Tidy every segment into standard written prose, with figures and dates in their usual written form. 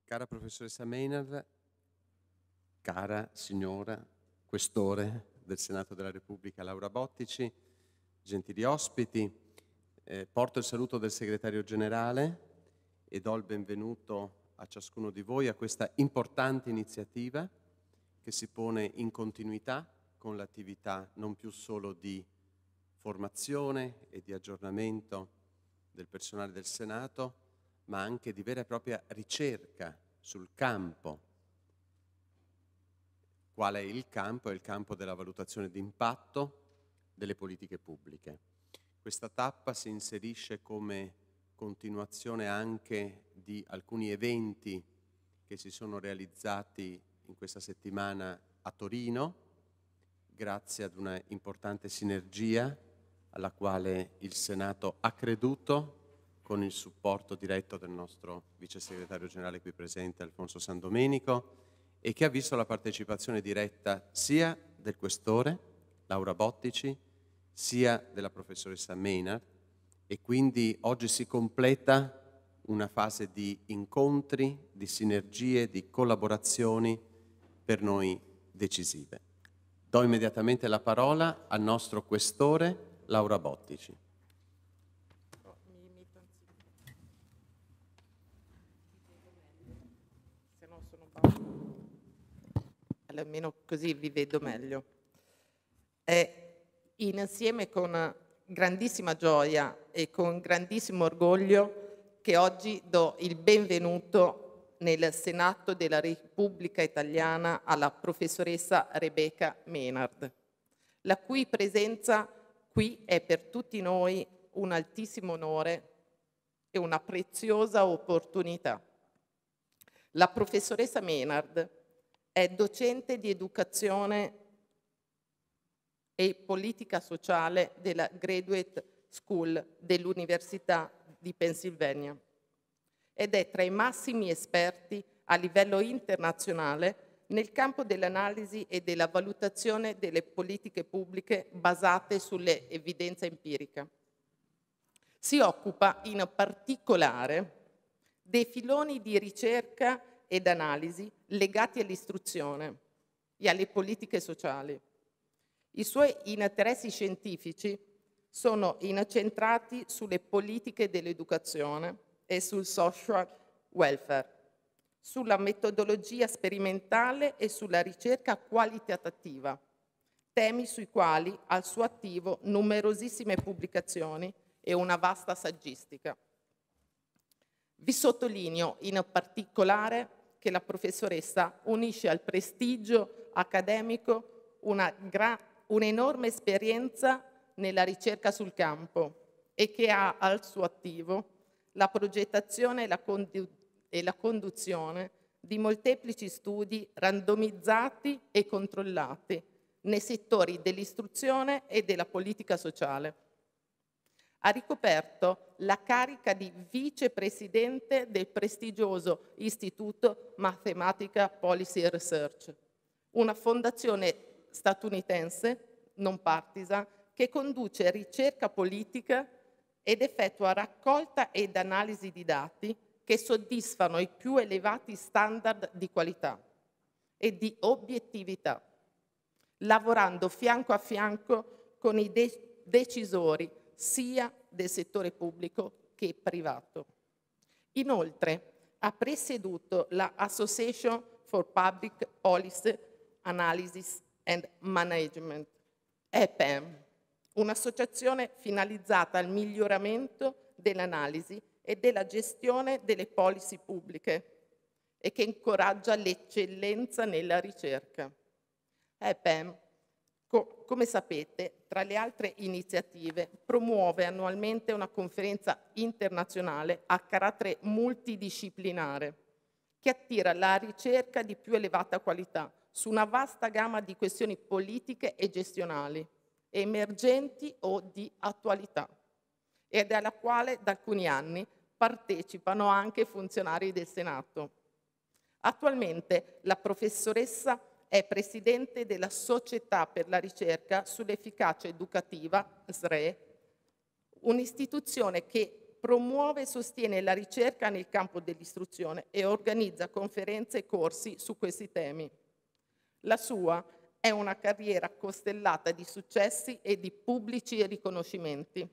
Cara professoressa Maynard, cara signora Questore del Senato della Repubblica Laura Bottici, gentili ospiti, porto il saluto del segretario generale e do il benvenuto a ciascuno di voi a questa importante iniziativa che si pone in continuità con l'attività non più solo di formazione e di aggiornamento del personale del Senato, ma anche di vera e propria ricerca sul campo. Qual è il campo? È il campo della valutazione di impatto delle politiche pubbliche. Questa tappa si inserisce come continuazione anche di alcuni eventi che si sono realizzati in questa settimana a Torino, grazie ad una importante sinergia alla quale il Senato ha creduto con il supporto diretto del nostro vice segretario generale qui presente, Alfonso Sandomenico, e che ha visto la partecipazione diretta sia del Questore, Laura Bottici, sia della professoressa Maynard, e quindi oggi si completa una fase di incontri, di sinergie, di collaborazioni per noi decisive. Do immediatamente la parola al nostro Questore, Laura Bottici. Almeno così vi vedo meglio. Insieme con grandissima gioia e con grandissimo orgoglio che oggi do il benvenuto nel Senato della Repubblica Italiana alla professoressa Rebecca Maynard, la cui presenza qui è per tutti noi un altissimo onore e una preziosa opportunità. La professoressa Maynard è docente di educazione e politica sociale della Graduate School dell'Università di Pennsylvania ed è tra i massimi esperti a livello internazionale nel campo dell'analisi e della valutazione delle politiche pubbliche basate sulle evidenze empiriche. Si occupa in particolare dei filoni di ricerca ed analisi legati all'istruzione e alle politiche sociali. I suoi interessi scientifici sono incentrati sulle politiche dell'educazione e sul social welfare, sulla metodologia sperimentale e sulla ricerca qualitativa, temi sui quali ha al suo attivo numerosissime pubblicazioni e una vasta saggistica. Vi sottolineo in particolare che la professoressa unisce al prestigio accademico un'enorme esperienza nella ricerca sul campo e che ha al suo attivo la progettazione e la conduzione di molteplici studi randomizzati e controllati nei settori dell'istruzione e della politica sociale. Ha ricoperto la carica di vicepresidente del prestigioso Istituto Mathematical Policy Research, una fondazione statunitense non partisan che conduce ricerca politica ed effettua raccolta ed analisi di dati che soddisfano i più elevati standard di qualità e di obiettività, lavorando fianco a fianco con i decisori sia del settore pubblico che privato. Inoltre ha presieduto la Association for Public Policy Analysis and Management, EPAM, un'associazione finalizzata al miglioramento dell'analisi e della gestione delle policy pubbliche e che incoraggia l'eccellenza nella ricerca. EPAM, come sapete, tra le altre iniziative, promuove annualmente una conferenza internazionale a carattere multidisciplinare che attira la ricerca di più elevata qualità su una vasta gamma di questioni politiche e gestionali, emergenti o di attualità, ed alla quale da alcuni anni partecipano anche funzionari del Senato. Attualmente la professoressa è presidente della Società per la ricerca sull'efficacia educativa, SRE, un'istituzione che promuove e sostiene la ricerca nel campo dell'istruzione e organizza conferenze e corsi su questi temi. La sua è una carriera costellata di successi e di pubblici riconoscimenti.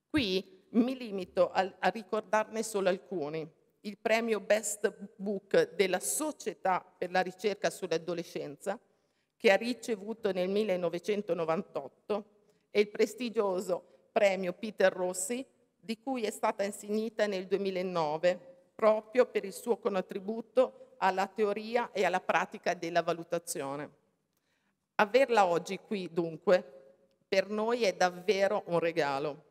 Qui mi limito a ricordarne solo alcuni. Il premio Best Book della Società per la ricerca sull'adolescenza, che ha ricevuto nel 1998, e il prestigioso premio Peter Rossi, di cui è stata insignita nel 2009, proprio per il suo contributo alla teoria e alla pratica della valutazione. Averla oggi qui, dunque, per noi è davvero un regalo.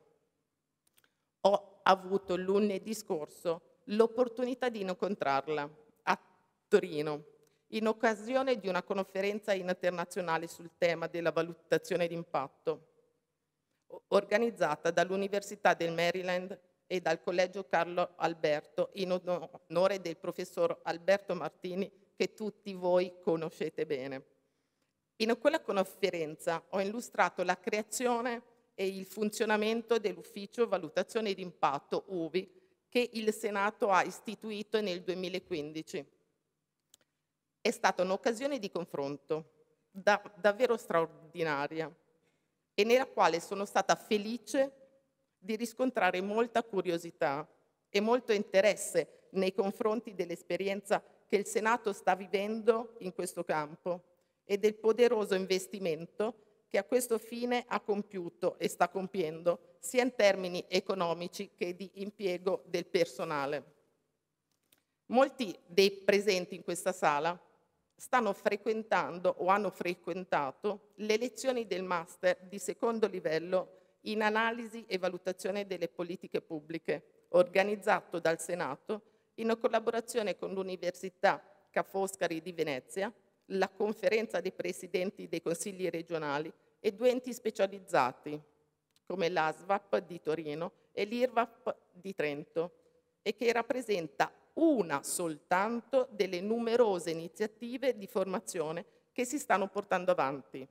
Ho avuto lunedì scorso l'opportunità di incontrarla a Torino, in occasione di una conferenza internazionale sul tema della valutazione d'impatto, organizzata dall'Università del Maryland e dal Collegio Carlo Alberto, in onore del professor Alberto Martini, che tutti voi conoscete bene. In quella conferenza ho illustrato la creazione e il funzionamento dell'Ufficio Valutazione d'Impatto, UVI, che il Senato ha istituito nel 2015. È stata un'occasione di confronto davvero straordinaria e nella quale sono stata felice di riscontrare molta curiosità e molto interesse nei confronti dell'esperienza che il Senato sta vivendo in questo campo e del poderoso investimento che a questo fine ha compiuto e sta compiendo, sia in termini economici che di impiego del personale. Molti dei presenti in questa sala stanno frequentando o hanno frequentato le lezioni del master di secondo livello in analisi e valutazione delle politiche pubbliche, organizzato dal Senato in collaborazione con l'Università Ca' Foscari di Venezia, la Conferenza dei Presidenti dei Consigli regionali e due enti specializzati, come l'ASVAP di Torino e l'IRVAP di Trento, e che rappresenta una soltanto delle numerose iniziative di formazione che si stanno portando avanti.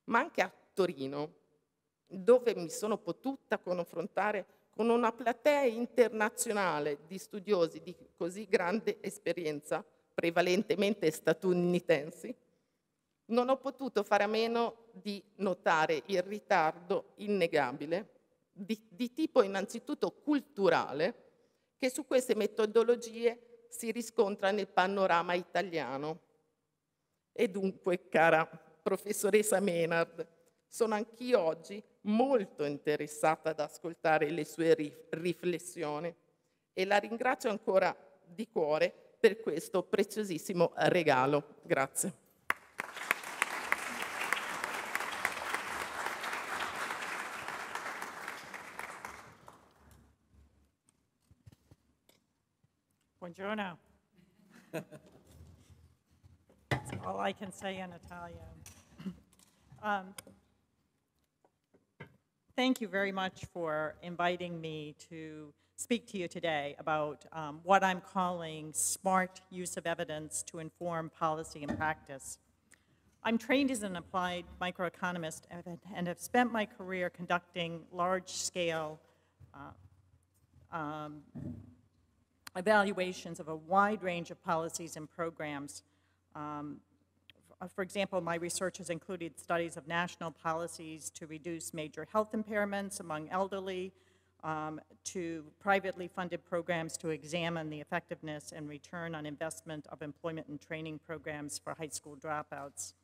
Ma anche a Torino, dove mi sono potuta confrontare con una platea internazionale di studiosi di così grande esperienza, prevalentemente statunitensi, non ho potuto fare a meno di notare il ritardo innegabile di tipo innanzitutto culturale che su queste metodologie si riscontra nel panorama italiano. E dunque, cara professoressa Maynard, sono anch'io oggi molto interessata ad ascoltare le sue riflessioni e la ringrazio ancora di cuore per questo preziosissimo regalo. Grazie. Buongiorno. That's all I can say in Italian. Thank you very much for inviting me to speak to you today about what I'm calling smart use of evidence to inform policy and practice. I'm trained as an applied microeconomist and have spent my career conducting large-scale evaluations of a wide range of policies and programs. For example, my research has included studies of national policies to reduce major health impairments among elderly, to privately funded programs to examine the effectiveness and return on investment of employment and training programs for high school dropouts.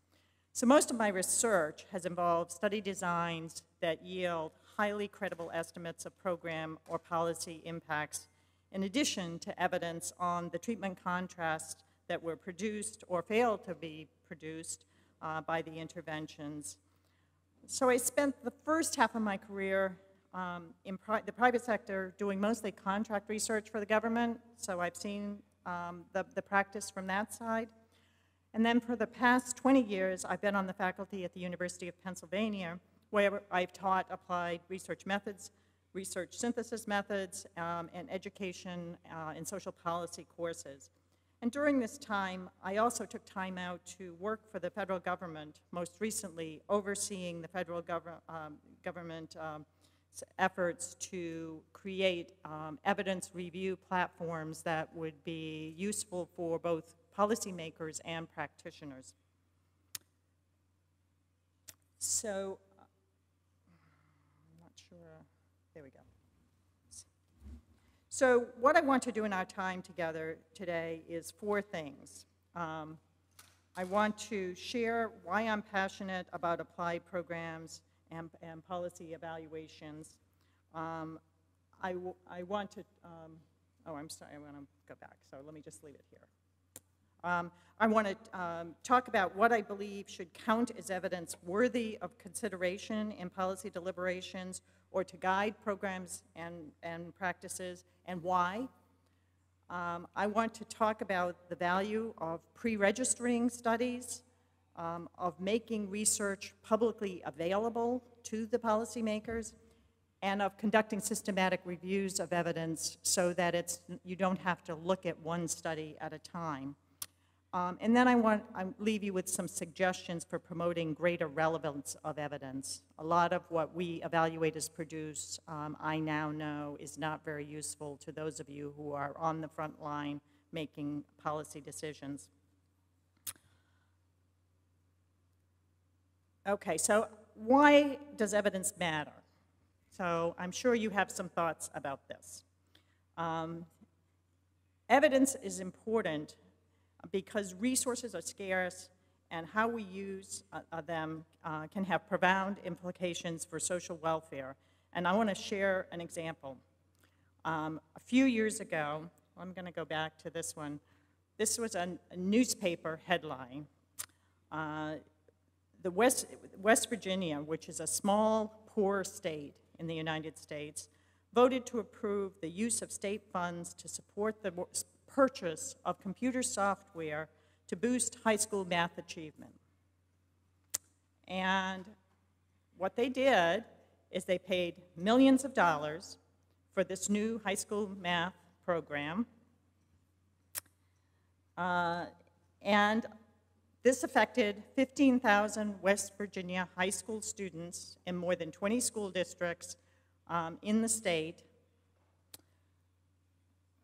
So most of my research has involved study designs that yield highly credible estimates of program or policy impacts, in addition to evidence on the treatment contrasts that were produced or failed to be produced by the interventions. So I spent the first half of my career in the private sector doing mostly contract research for the government, so I've seen the practice from that side. And then for the past 20 years, I've been on the faculty at the University of Pennsylvania, where I've taught applied research methods, research synthesis methods, and education and social policy courses. And during this time, I also took time out to work for the federal government, most recently overseeing the federal government efforts to create evidence review platforms that would be useful for both policymakers and practitioners. So, I'm not sure, there we go. So what I want to do in our time together today is 4 things. I want to share why I'm passionate about applied programs and policy evaluations. I want to, oh, I'm sorry, I want to go back, so let me just leave it here. I want to talk about what I believe should count as evidence worthy of consideration in policy deliberations or to guide programs and practices, and why. I want to talk about the value of pre-registering studies, of making research publicly available to the policymakers, and of conducting systematic reviews of evidence so that you don't have to look at one study at a time. And then I leave you with some suggestions for promoting greater relevance of evidence. A lot of what we evaluators produce, I now know, is not very useful to those of you who are on the front line making policy decisions. Okay, so why does evidence matter? So I'm sure you have some thoughts about this. Evidence is important because resources are scarce, and how we use them can have profound implications for social welfare. And I want to share an example. A few years ago, I'm going to go back to this one. This was a newspaper headline. West Virginia, which is a small, poor state in the United States, voted to approve the use of state funds to support the purchase of computer software to boost high school math achievement. And what they did is they paid millions of dollars for this new high school math program. And this affected 15,000 West Virginia high school students in more than 20 school districts in the state.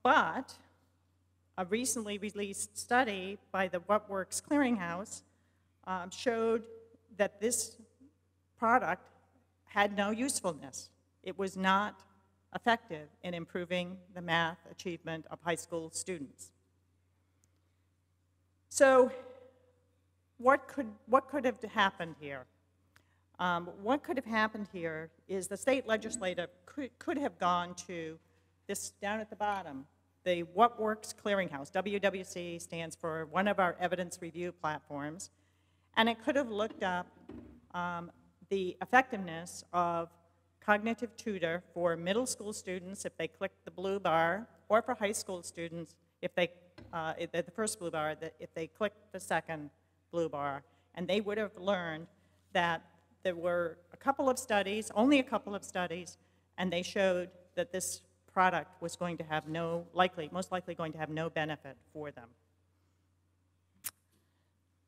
But a recently released study by the What Works Clearinghouse showed that this product had no usefulness. It was not effective in improving the math achievement of high school students. So what could have happened here? What could have happened here is the state legislature could have gone to this down at the bottom, the What Works Clearinghouse. WWC stands for one of our evidence review platforms, and it could have looked up the effectiveness of cognitive tutor for middle school students if they clicked the blue bar, or for high school students if they, the first blue bar, if they clicked the second blue bar, and they would have learned that there were a couple of studies, only a couple of studies, and they showed that this product was going to have most likely going to have no benefit for them.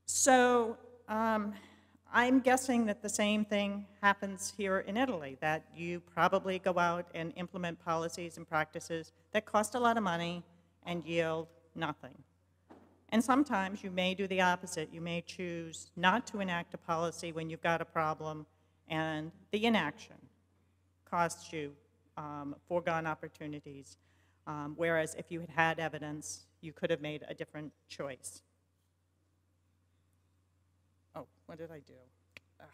So I'm guessing that the same thing happens here in Italy, that you probably go out and implement policies and practices that cost a lot of money and yield nothing. And sometimes you may do the opposite. You may choose not to enact a policy when you've got a problem, and the inaction costs you foregone opportunities, whereas if you had had evidence, you could have made a different choice. Oh, what did I do? Ugh.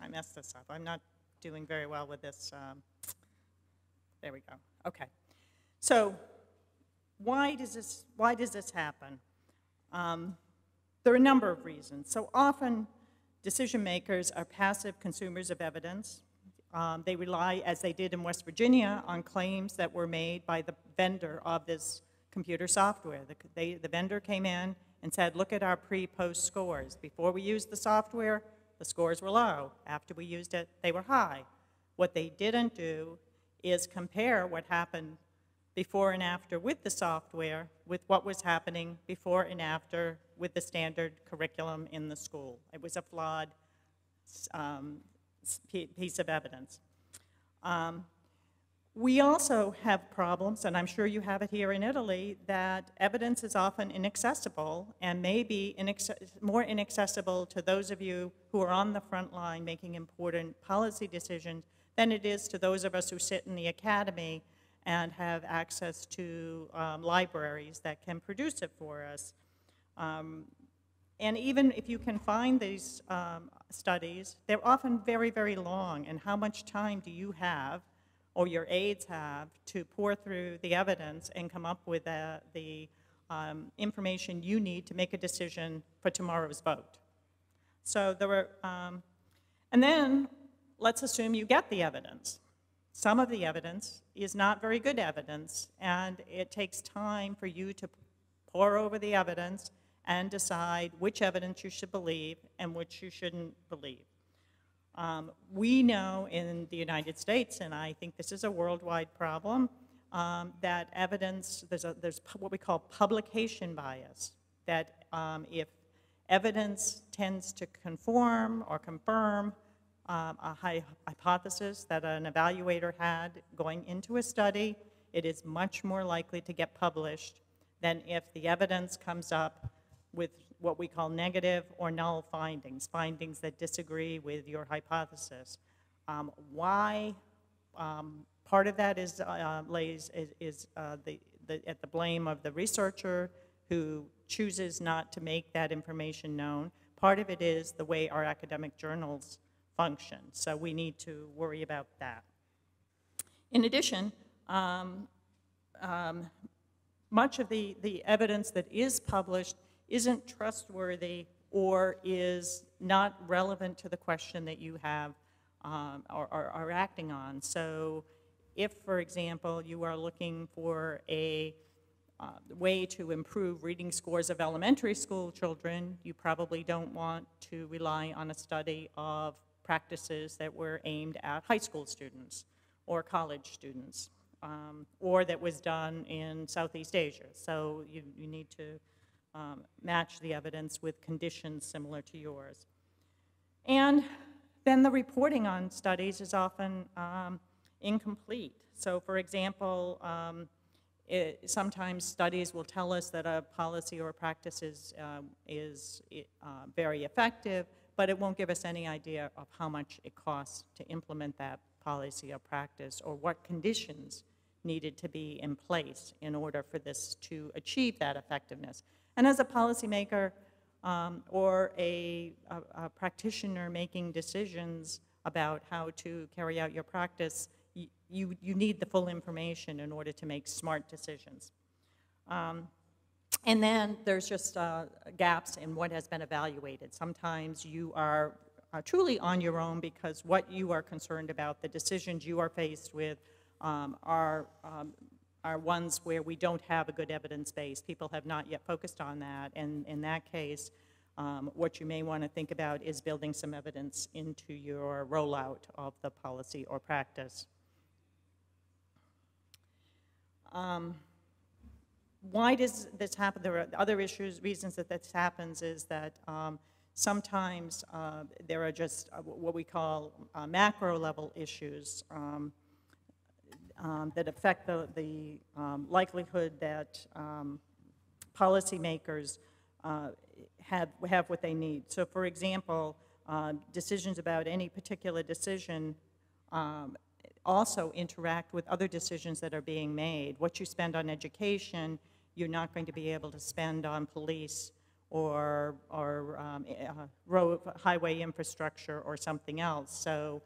I messed this up. I'm not doing very well with this. There we go. Okay. So why does this happen? There are a number of reasons. So often, decision makers are passive consumers of evidence. They rely, as they did in West Virginia, on claims that were made by the vendor of this computer software. The vendor came in and said, look at our pre-post scores. Before we used the software, the scores were low. After we used it, they were high. What they didn't do is compare what happened before and after with the software with what was happening before and after with the standard curriculum in the school. It was a flawed piece of evidence. We also have problems, and I'm sure you have it here in Italy, that evidence is often inaccessible and may be more inaccessible to those of you who are on the front line making important policy decisions than it is to those of us who sit in the academy and have access to libraries that can produce it for us. And even if you can find these studies, they're often very, very long. And how much time do you have, or your aides have, to pour through the evidence and come up with the information you need to make a decision for tomorrow's vote? So there are, and then let's assume you get the evidence. Some of the evidence is not very good evidence, and it takes time for you to pour over the evidence and decide which evidence you should believe and which you shouldn't believe. We know in the United States, and I think this is a worldwide problem, that evidence, there's what we call publication bias, that if evidence tends to conform or confirm a hypothesis that an evaluator had going into a study, it is much more likely to get published than if the evidence comes up with what we call negative or null findings, findings that disagree with your hypothesis. Why? Part of that is lays at the blame of the researcher who chooses not to make that information known. Part of it is the way our academic journals function, so we need to worry about that. In addition, much of the evidence that is published isn't trustworthy or is not relevant to the question that you have or are acting on. So if, for example, you are looking for a way to improve reading scores of elementary school children, you probably don't want to rely on a study of practices that were aimed at high school students or college students, or that was done in Southeast Asia. So you need to match the evidence with conditions similar to yours. And then the reporting on studies is often incomplete. So for example, sometimes studies will tell us that a policy or a practice is very effective, but it won't give us any idea of how much it costs to implement that policy or practice, or what conditions needed to be in place in order for this to achieve that effectiveness. And as a policymaker or a practitioner making decisions about how to carry out your practice, you need the full information in order to make smart decisions. And then there's just gaps in what has been evaluated. Sometimes you are truly on your own because what you are concerned about, the decisions you are faced with, are ones where we don't have a good evidence base. People have not yet focused on that, and in that case, what you may want to think about is building some evidence into your rollout of the policy or practice. Why does this happen? There are other reasons that this happens is that sometimes there are just what we call macro level issues that affect the likelihood that policymakers have what they need. So for example, decisions about any particular decision also interact with other decisions that are being made. What you spend on education, you're not going to be able to spend on police or road, highway infrastructure or something else. So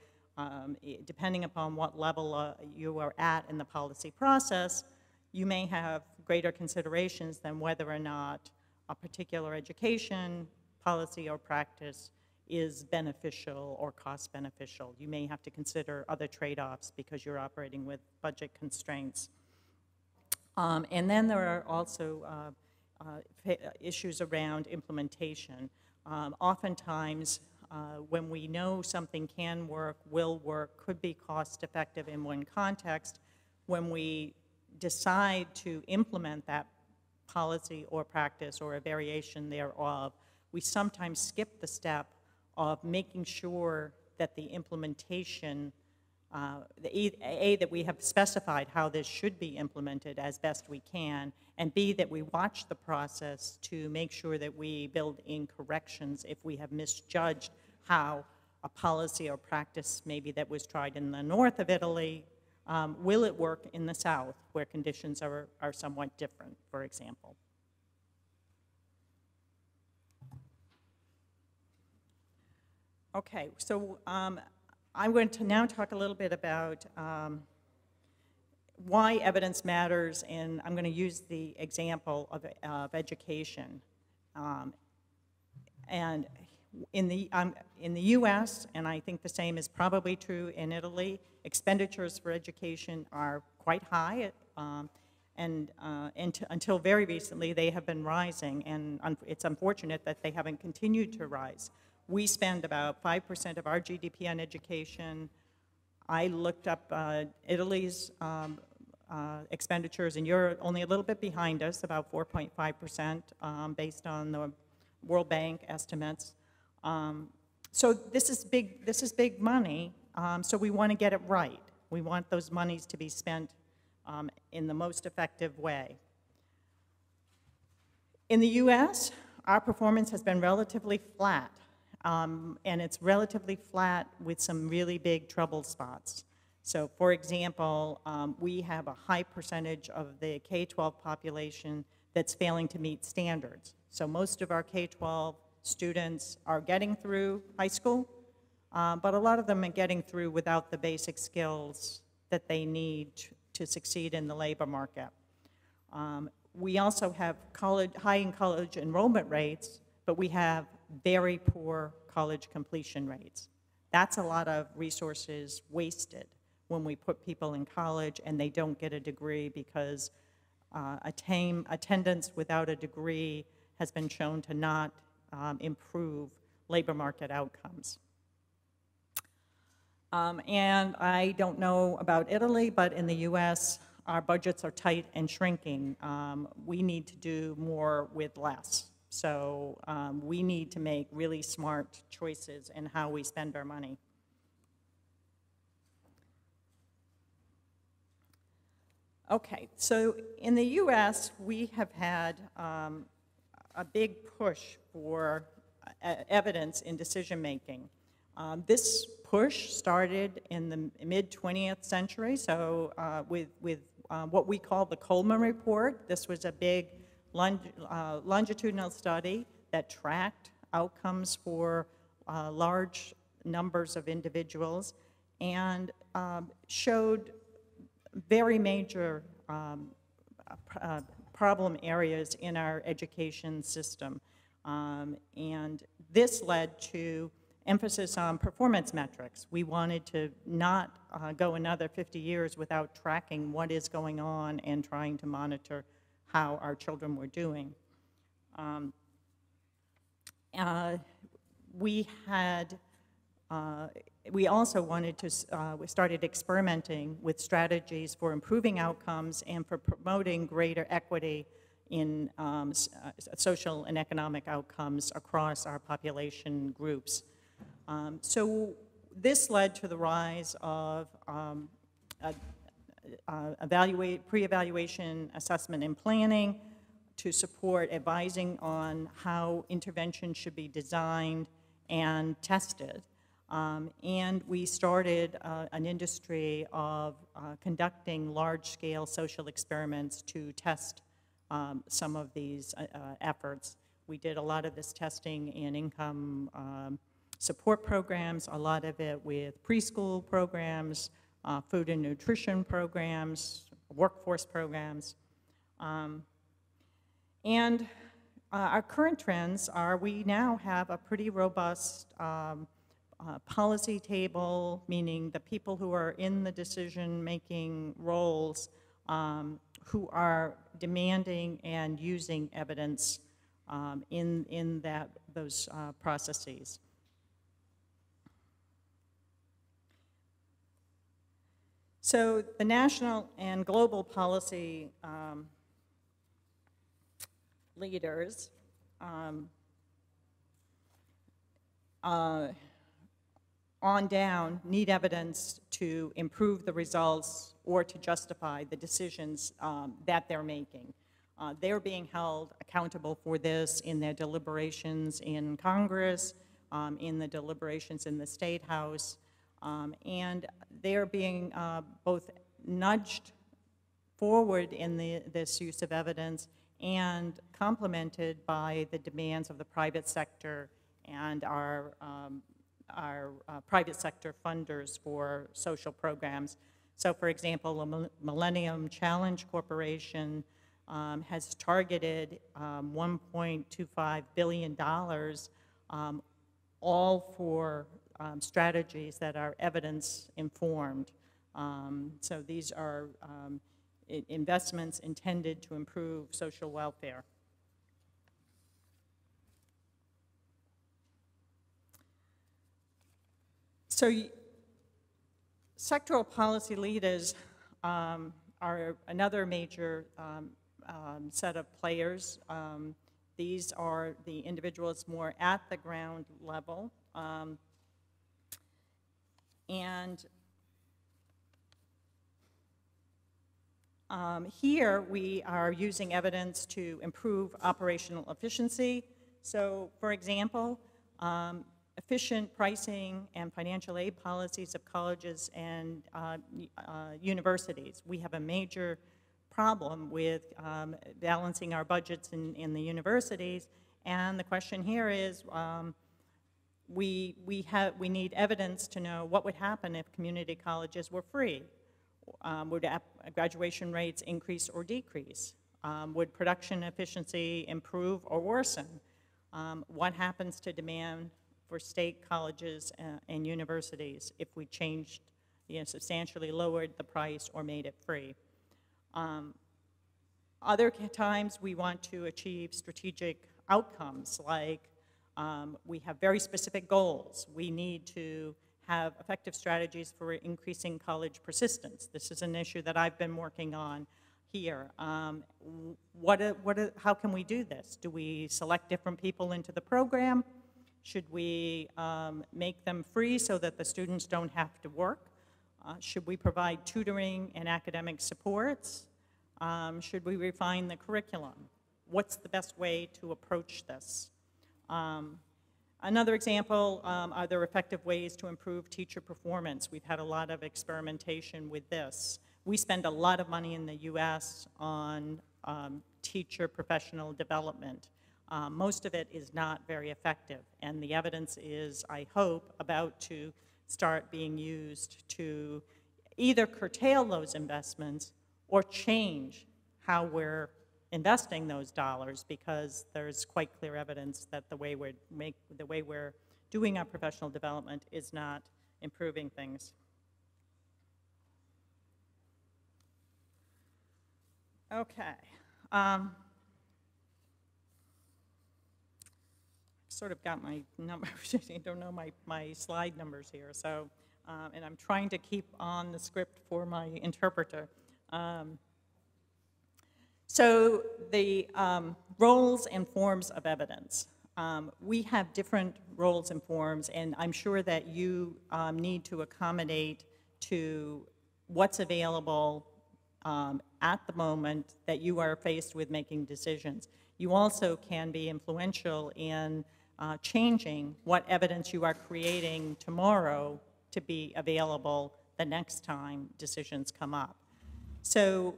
depending upon what level you are at in the policy process, you may have greater considerations than whether or not a particular education, policy, or practice is beneficial or cost beneficial. You may have to consider other trade-offs because you're operating with budget constraints. And then there are also issues around implementation. Oftentimes, when we know something can work, will work, could be cost effective in one context, when we decide to implement that policy or practice or a variation thereof, we sometimes skip the step of making sure that the implementation that we have specified how this should be implemented as best we can, and B, that we watch the process to make sure that we build in corrections if we have misjudged how a policy or practice maybe that was tried in the north of Italy, will it work in the south where conditions are somewhat different, for example. Okay, so I'm going to now talk a little bit about why evidence matters, and I'm going to use the example of education. And in the U.S., and I think the same is probably true in Italy, expenditures for education are quite high, and until very recently they have been rising, and it's unfortunate that they haven't continued to rise. We spend about 5% of our GDP on education. I looked up Italy's expenditures, and you're only a little bit behind us, about 4.5% based on the World Bank estimates. So this is big money, so we want to get it right. We want those monies to be spent in the most effective way. In the U.S., our performance has been relatively flat, and it's relatively flat with some really big trouble spots. So, for example, we have a high percentage of the K-12 population that's failing to meet standards. So most of our K-12 students are getting through high school, but a lot of them are getting through without the basic skills that they need to succeed in the labor market. We also have high college enrollment rates, but we have very poor college completion rates. That's a lot of resources wasted when we put people in college and they don't get a degree because attendance without a degree has been shown to not improve labor market outcomes. And I don't know about Italy, but in the US, our budgets are tight and shrinking. We need to do more with less. So we need to make really smart choices in how we spend our money. Okay, so in the US, we have had a big push for evidence in decision making. This push started in the mid-20th century, so with what we call the Coleman Report. This was a big longitudinal study that tracked outcomes for large numbers of individuals and showed very major problem areas in our education system. And this led to emphasis on performance metrics. We wanted to not go another 50 years without tracking what is going on and trying to monitor how our children were doing. We also wanted to, we started experimenting with strategies for improving outcomes and for promoting greater equity in social and economic outcomes across our population groups. So this led to the rise of pre-evaluation assessment and planning to support advising on how intervention should be designed and tested. And we started an industry of conducting large-scale social experiments to test some of these efforts. We did a lot of this testing in income support programs, a lot of it with preschool programs, food and nutrition programs, workforce programs. And our current trends are we now have a pretty robust policy table, meaning the people who are in the decision-making roles who are demanding and using evidence in those processes. So the national and global policy leaders on down need evidence to improve the results or to justify the decisions that they're making. They're being held accountable for this in their deliberations in Congress, in the deliberations in the State House, and they're being both nudged forward in this use of evidence and complemented by the demands of the private sector and our private sector funders for social programs. So for example, the Millennium Challenge Corporation has targeted $1.25 billion all for strategies that are evidence-informed. So these are investments intended to improve social welfare. So sectoral policy leaders are another major set of players. These are the individuals more at the ground level. Here we are using evidence to improve operational efficiency. So for example, efficient pricing and financial aid policies of colleges and universities. We have a major problem with balancing our budgets in the universities, and the question here is we need evidence to know what would happen if community colleges were free. Would graduation rates increase or decrease? Would production efficiency improve or worsen? What happens to demand for state colleges and universities if we changed, substantially lowered the price or made it free? Other times we want to achieve strategic outcomes, like we have very specific goals. We need to have effective strategies for increasing college persistence. This is an issue that I've been working on here. How can we do this? Do we select different people into the program? Should we make them free so that the students don't have to work? Should we provide tutoring and academic supports? Should we refine the curriculum? What's the best way to approach this? Another example, are there effective ways to improve teacher performance? We've had a lot of experimentation with this. We spend a lot of money in the US on teacher professional development. Most of it is not very effective, and the evidence is, I hope, about to start being used to either curtail those investments or change how we're investing those dollars, because there's quite clear evidence that the way we're doing our professional development is not improving things. Okay. Sort of got my numbers. I don't know my slide numbers here, so and I'm trying to keep on the script for my interpreter. So the roles and forms of evidence. We have different roles and forms, and I'm sure that you need to accommodate to what's available at the moment that you are faced with making decisions. You also can be influential in changing what evidence you are creating tomorrow to be available the next time decisions come up. So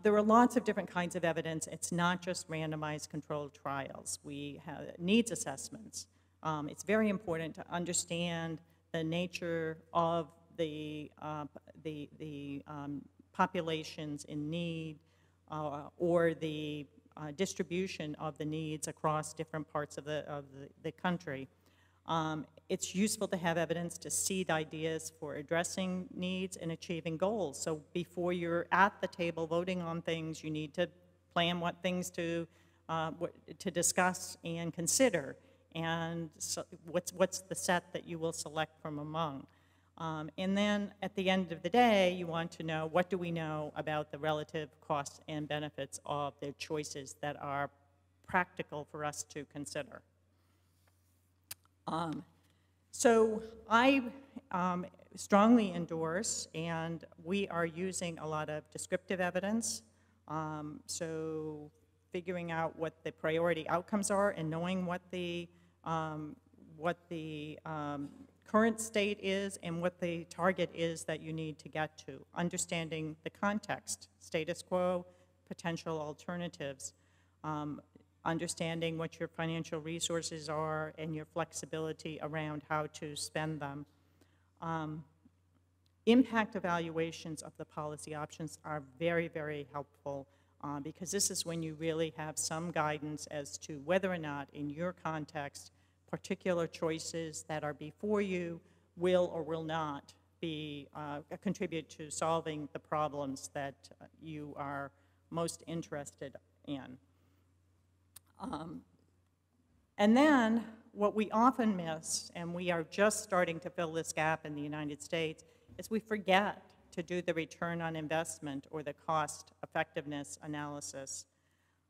there are lots of different kinds of evidence. It's not just randomized controlled trials. We have needs assessments. It's very important to understand the nature of the populations in need or the distribution of the needs across different parts of the country. It's useful to have evidence to seed ideas for addressing needs and achieving goals. So before you're at the table voting on things, you need to plan what things to discuss and consider, and so what's the set that you will select from among. And then at the end of the day, you want to know, what do we know about the relative costs and benefits of the choices that are practical for us to consider. So I strongly endorse, and we are using a lot of descriptive evidence. So figuring out what the priority outcomes are and knowing what the current state is and what the target is that you need to get to. Understanding the context, status quo, potential alternatives. Understanding what your financial resources are and your flexibility around how to spend them. Impact evaluations of the policy options are very, very helpful because this is when you really have some guidance as to whether or not, in your context, particular choices that are before you will or will not be contribute to solving the problems that you are most interested in. And then what we often miss, and we are just starting to fill this gap in the United States, is we forget to do the return on investment or the cost effectiveness analysis.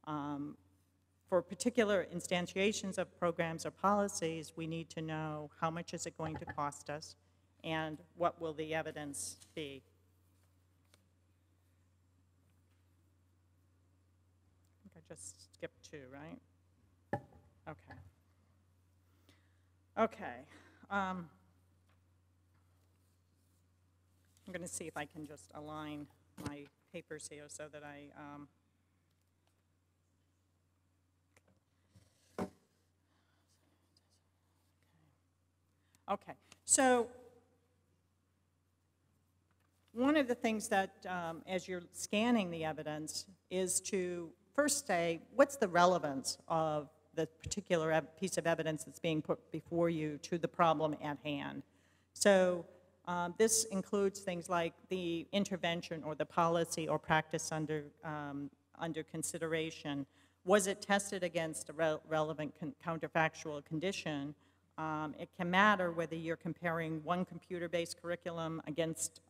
For particular instantiations of programs or policies, we need to know how much is it going to cost us and what will the evidence be. I think I just skipped 2, right? Okay. Okay. I'm going to see if I can just align my papers here so that I Okay, so one of the things that, as you're scanning the evidence, is to first say, what's the relevance of the particular piece of evidence that's being put before you to the problem at hand? So this includes things like the intervention or the policy or practice under consideration. Was it tested against a relevant counterfactual condition? It can matter whether you're comparing one computer-based curriculum against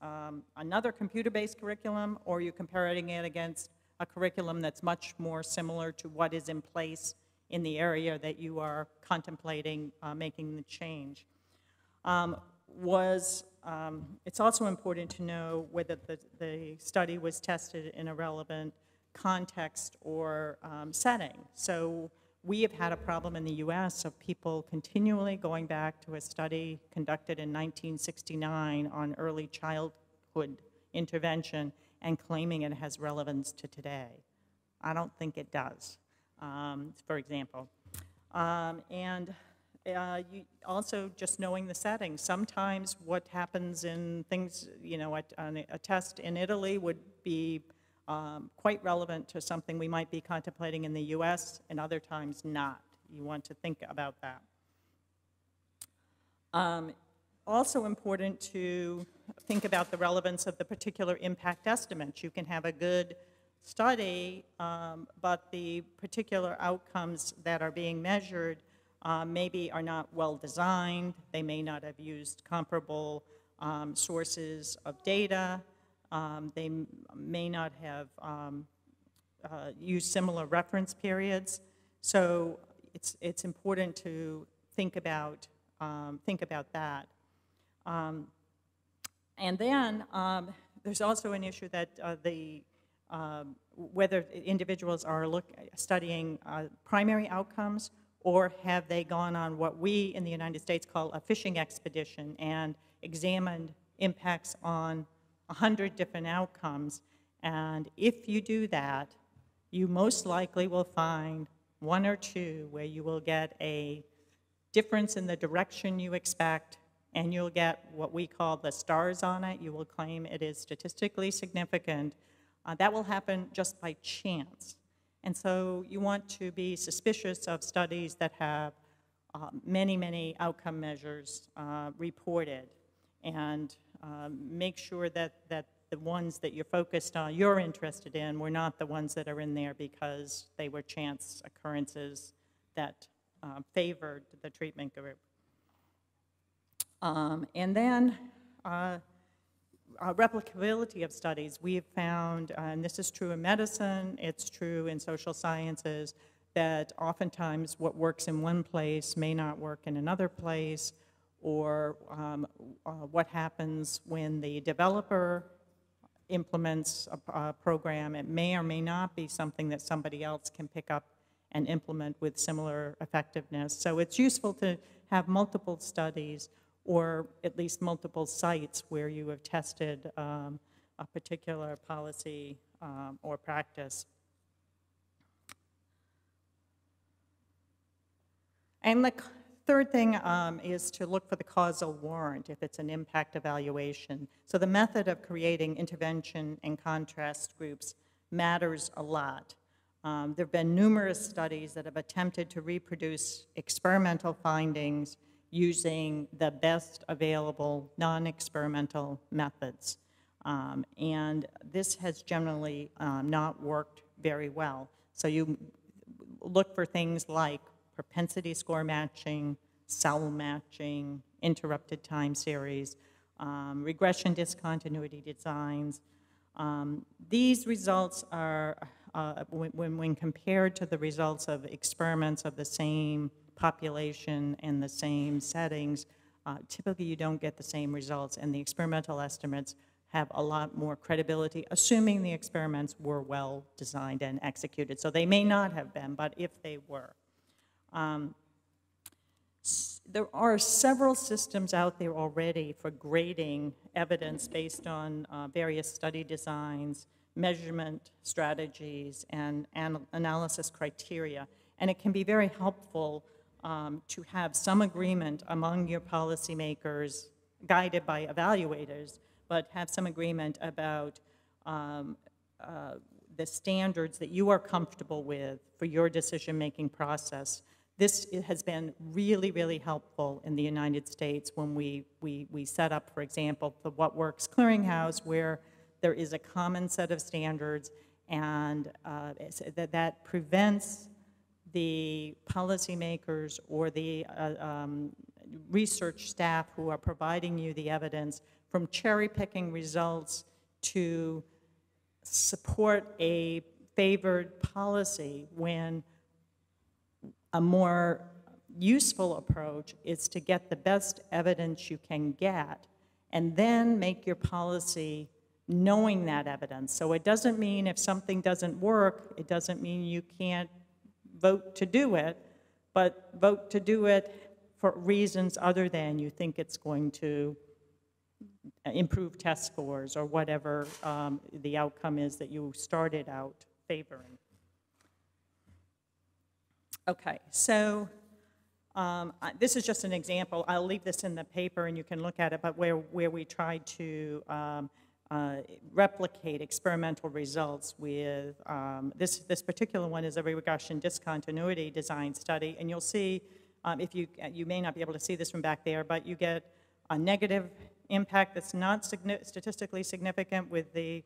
another computer-based curriculum, or you're comparing it against a curriculum that's much more similar to what is in place in the area that you are contemplating making the change. It's also important to know whether the study was tested in a relevant context or setting. So we have had a problem in the US of people continually going back to a study conducted in 1969 on early childhood intervention and claiming it has relevance to today. I don't think it does, for example. You also just knowing the setting. Sometimes what happens in things, you know, a test in Italy would be quite relevant to something we might be contemplating in the US, and other times not. You want to think about that. Also important to think about the relevance of the particular impact estimates. You can have a good study, but the particular outcomes that are being measured maybe are not well designed. They may not have used comparable sources of data. They may not have used similar reference periods. So it's important to think about that. And then there's also an issue that whether individuals are studying primary outcomes, or have they gone on what we in the United States call a fishing expedition and examined impacts on 100 different outcomes. And if you do that, you most likely will find 1 or 2 where you will get a difference in the direction you expect, and you'll get what we call the stars on it. You will claim it is statistically significant. That will happen just by chance. And so you want to be suspicious of studies that have many, many outcome measures reported, and make sure that the ones that you're focused on, you're interested in, were not the ones that are in there because they were chance occurrences that favored the treatment group. And then replicability of studies. We have found, and this is true in medicine, it's true in social sciences, that oftentimes what works in one place may not work in another place, or what happens when the developer implements a program. It may or may not be something that somebody else can pick up and implement with similar effectiveness. So it's useful to have multiple studies, or at least multiple sites where you have tested a particular policy or practice. And the third thing is to look for the causal warrant if it's an impact evaluation. So the method of creating intervention and contrast groups matters a lot. There have been numerous studies that have attempted to reproduce experimental findings using the best available non-experimental methods. And this has generally not worked very well. So you look for things like propensity score matching, cell matching, interrupted time series, regression discontinuity designs. These results are, when compared to the results of experiments of the same population and the same settings, typically you don't get the same results, and the experimental estimates have a lot more credibility, assuming the experiments were well designed and executed. So they may not have been, but if they were. There are several systems out there already for grading evidence based on various study designs, measurement strategies, and analysis criteria. And it can be very helpful to have some agreement among your policymakers, guided by evaluators, but have some agreement about the standards that you are comfortable with for your decision-making process. This has been really, really helpful in the United States when we set up, for example, the What Works Clearinghouse, where there is a common set of standards, and that prevents the policymakers or the research staff who are providing you the evidence from cherry-picking results to support a favored policy, when a more useful approach is to get the best evidence you can get and then make your policy knowing that evidence. So it doesn't mean if something doesn't work, it doesn't mean you can't vote to do it, but vote to do it for reasons other than you think it's going to improve test scores or whatever the outcome is that you started out favoring. Okay, so this is just an example. I'll leave this in the paper and you can look at it, but where we tried to replicate experimental results with, this particular one is a regression discontinuity design study, and you'll see, if you may not be able to see this from back there, but you get a negative impact that's not statistically significant with the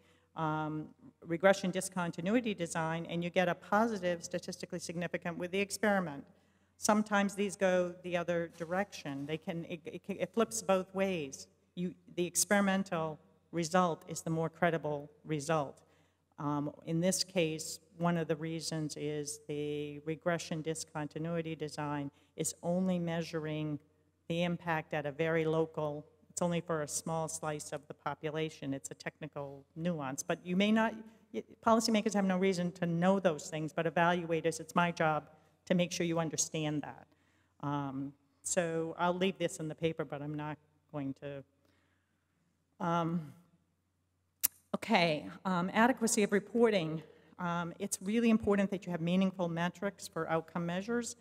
regression discontinuity design, and you get a positive statistically significant with the experiment. Sometimes these go the other direction. It flips both ways. The experimental result is the more credible result. In this case, one of the reasons is the regression discontinuity design is only measuring the impact at a very local. It's only for a small slice of the population. It's a technical nuance, but you may not, policymakers have no reason to know those things, but evaluators, it's my job to make sure you understand that. So I'll leave this in the paper, but I'm not going to. Okay, adequacy of reporting. It's really important that you have meaningful metrics for outcome measures.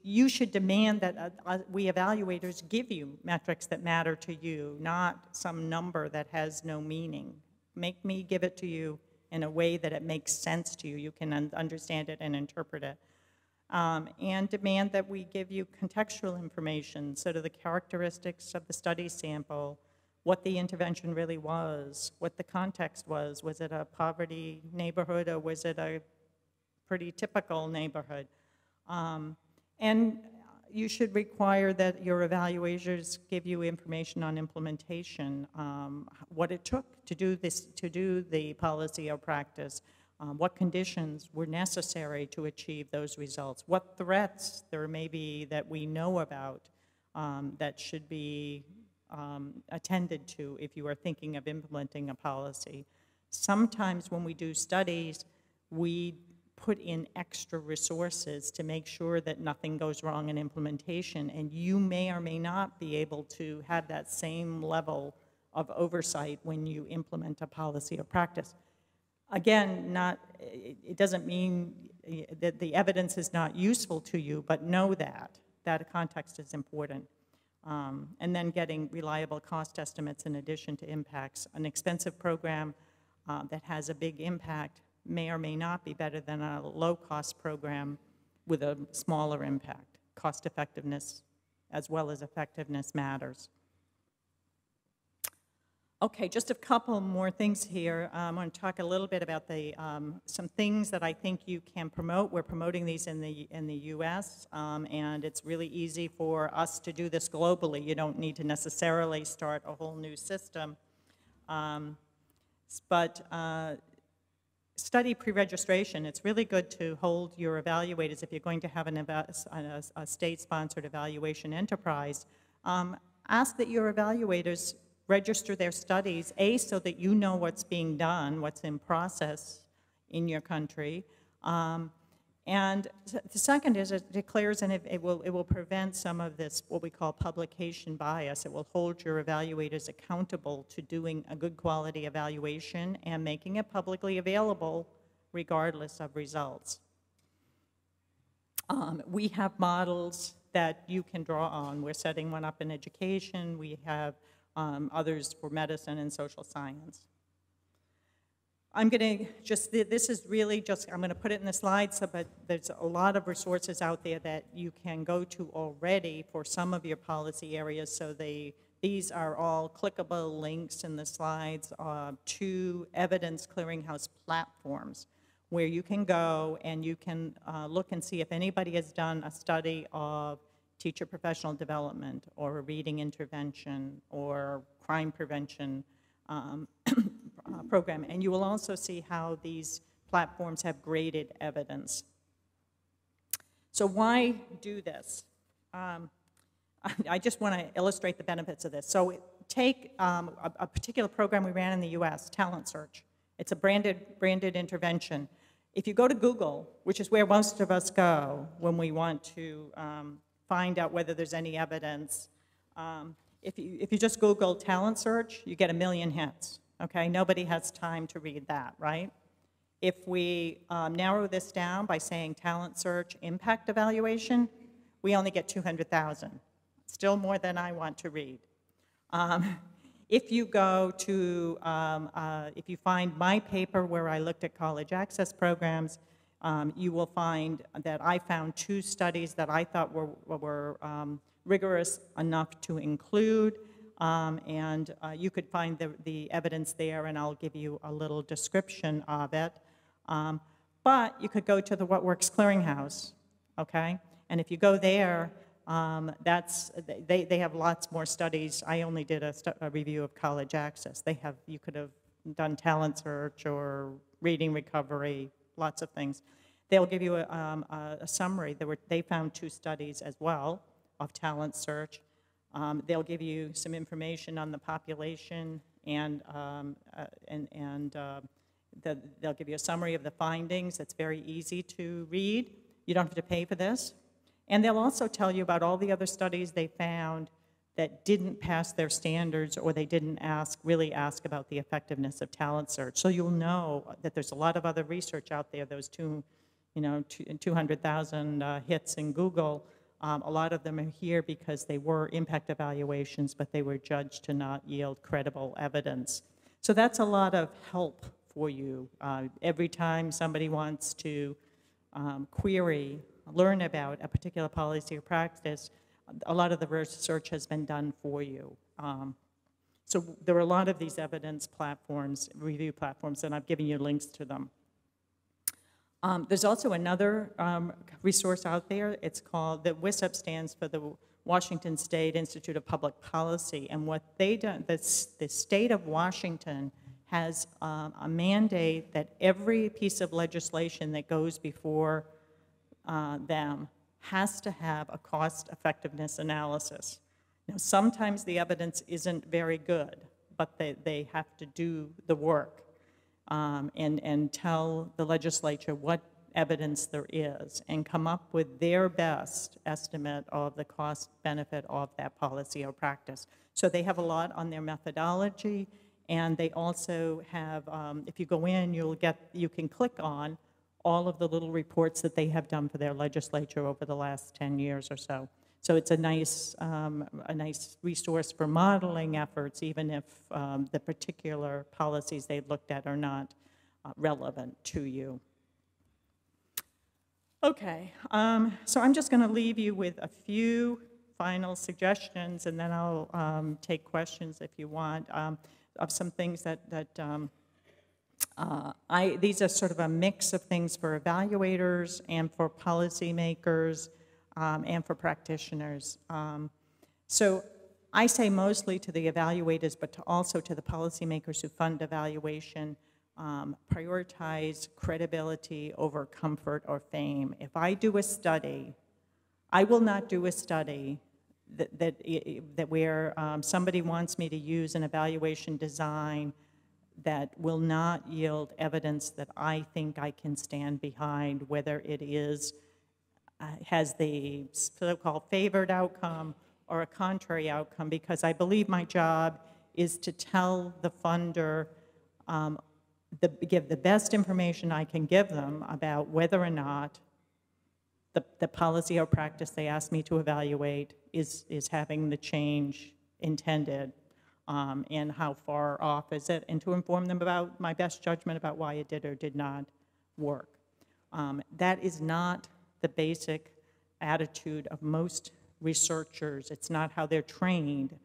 You should demand that we evaluators give you metrics that matter to you, not some number that has no meaning. Make me give it to you in a way that it makes sense to you. You can understand it and interpret it. And demand that we give you contextual information, so to the characteristics of the study sample, what the intervention really was, what the context was. Was it a poverty neighborhood or was it a pretty typical neighborhood? And you should require that your evaluators give you information on implementation, what it took to do this, to do the policy or practice, what conditions were necessary to achieve those results, what threats there may be that we know about, that should be attended to if you are thinking of implementing a policy. Sometimes when we do studies, we put in extra resources to make sure that nothing goes wrong in implementation, and you may or may not be able to have that same level of oversight when you implement a policy or practice. Again, it doesn't mean that the evidence is not useful to you, but know that context is important. And then getting reliable cost estimates in addition to impacts. An expensive program that has a big impact may or may not be better than a low-cost program with a smaller impact. Cost effectiveness as well as effectiveness matters. Okay, just a couple more things here. I want to talk a little bit about the some things that I think you can promote. We're promoting these in the U.S., and it's really easy for us to do this globally. You don't need to necessarily start a whole new system. Study pre-registration. It's really good to hold your evaluators if you're going to have a state-sponsored evaluation enterprise. Ask that your evaluators register their studies, so that you know what's being done, what's in process in your country. And the second is it declares, and it will prevent some of this, what we call publication bias. It will hold your evaluators accountable to doing a good quality evaluation and making it publicly available regardless of results. We have models that you can draw on. We're setting one up in education. We have others for medicine and social science. I'm going to just, this is really just, I'm going to put it in the slides, but there's a lot of resources out there that you can go to already for some of your policy areas. So these are all clickable links in the slides to evidence clearinghouse platforms where you can go and you can look and see if anybody has done a study of teacher professional development or reading intervention or crime prevention program, and you will also see how these platforms have graded evidence. So why do this? I just want to illustrate the benefits of this. So take a particular program we ran in the US, Talent Search. It's a branded intervention. If you go to Google, which is where most of us go when we want to find out whether there's any evidence, if you just Google talent search, you get 1 million hits, okay? Nobody has time to read that, right? If we narrow this down by saying talent search impact evaluation, we only get 200,000. Still more than I want to read. If you go to, if you find my paper where I looked at college access programs, you will find that I found 2 studies that I thought were rigorous enough to include, and you could find the evidence there, and I'll give you a little description of it. But you could go to the What Works Clearinghouse, okay? And if you go there, they have lots more studies. I only did a review of college access. You could have done talent search or reading recovery, lots of things. They'll give you a summary. They found 2 studies as well of talent search. They'll give you some information on the population, and they'll give you a summary of the findings. That's very easy to read. You don't have to pay for this. And they'll also tell you about all the other studies they found that didn't pass their standards, or they didn't really ask about the effectiveness of talent search. So you'll know that there's a lot of other research out there. Those 200,000 hits in Google, a lot of them are here because they were impact evaluations, but they were judged to not yield credible evidence. So that's a lot of help for you. Every time somebody wants to learn about a particular policy or practice, a lot of the research has been done for you. So there are a lot of these evidence platforms, review platforms, and I've given you links to them. There's also another resource out there. It's called, the WISUP stands for the Washington State Institute of Public Policy, and what they do, the state of Washington has a mandate that every piece of legislation that goes before them has to have a cost effectiveness analysis. Now, sometimes the evidence isn't very good, but they have to do the work and tell the legislature what evidence there is and come up with their best estimate of the cost benefit of that policy or practice. So they have a lot on their methodology, and they also have, if you go in, you can click on all of the little reports that they have done for their legislature over the last 10 years or so. So it's a nice resource for modeling efforts, even if the particular policies they've looked at are not relevant to you. Okay, so I'm just going to leave you with a few final suggestions, and then I'll take questions if you want, of some things these are sort of a mix of things for evaluators and for policymakers and for practitioners. So I say mostly to the evaluators, but also to the policymakers who fund evaluation, prioritize credibility over comfort or fame. If I do a study, I will not do a study that where somebody wants me to use an evaluation design that will not yield evidence that I think I can stand behind, whether it is has the so-called favored outcome or a contrary outcome, because I believe my job is to tell the funder, give the best information I can give them about whether or not the policy or practice they ask me to evaluate is having the change intended, and how far off is it, and to inform them about my best judgment about why it did or did not work. That is not the basic attitude of most researchers. It's not how they're trained.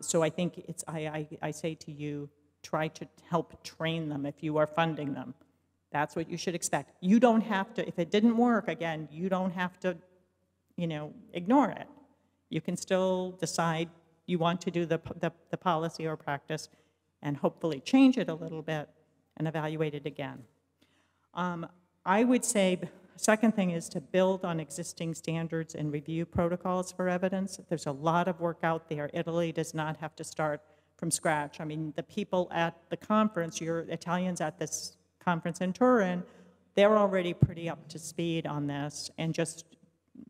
So I think I say to you, try to help train them if you are funding them. That's what you should expect. You don't have to, if it didn't work, again, you don't have to, ignore it. You can still decide you want to do the policy or practice and hopefully change it a little bit and evaluate it again. I would say the second thing is to build on existing standards and review protocols for evidence. There's a lot of work out there. Italy does not have to start from scratch. I mean, the people at the conference, your Italians at this conference in Turin, they're already pretty up to speed on this, and just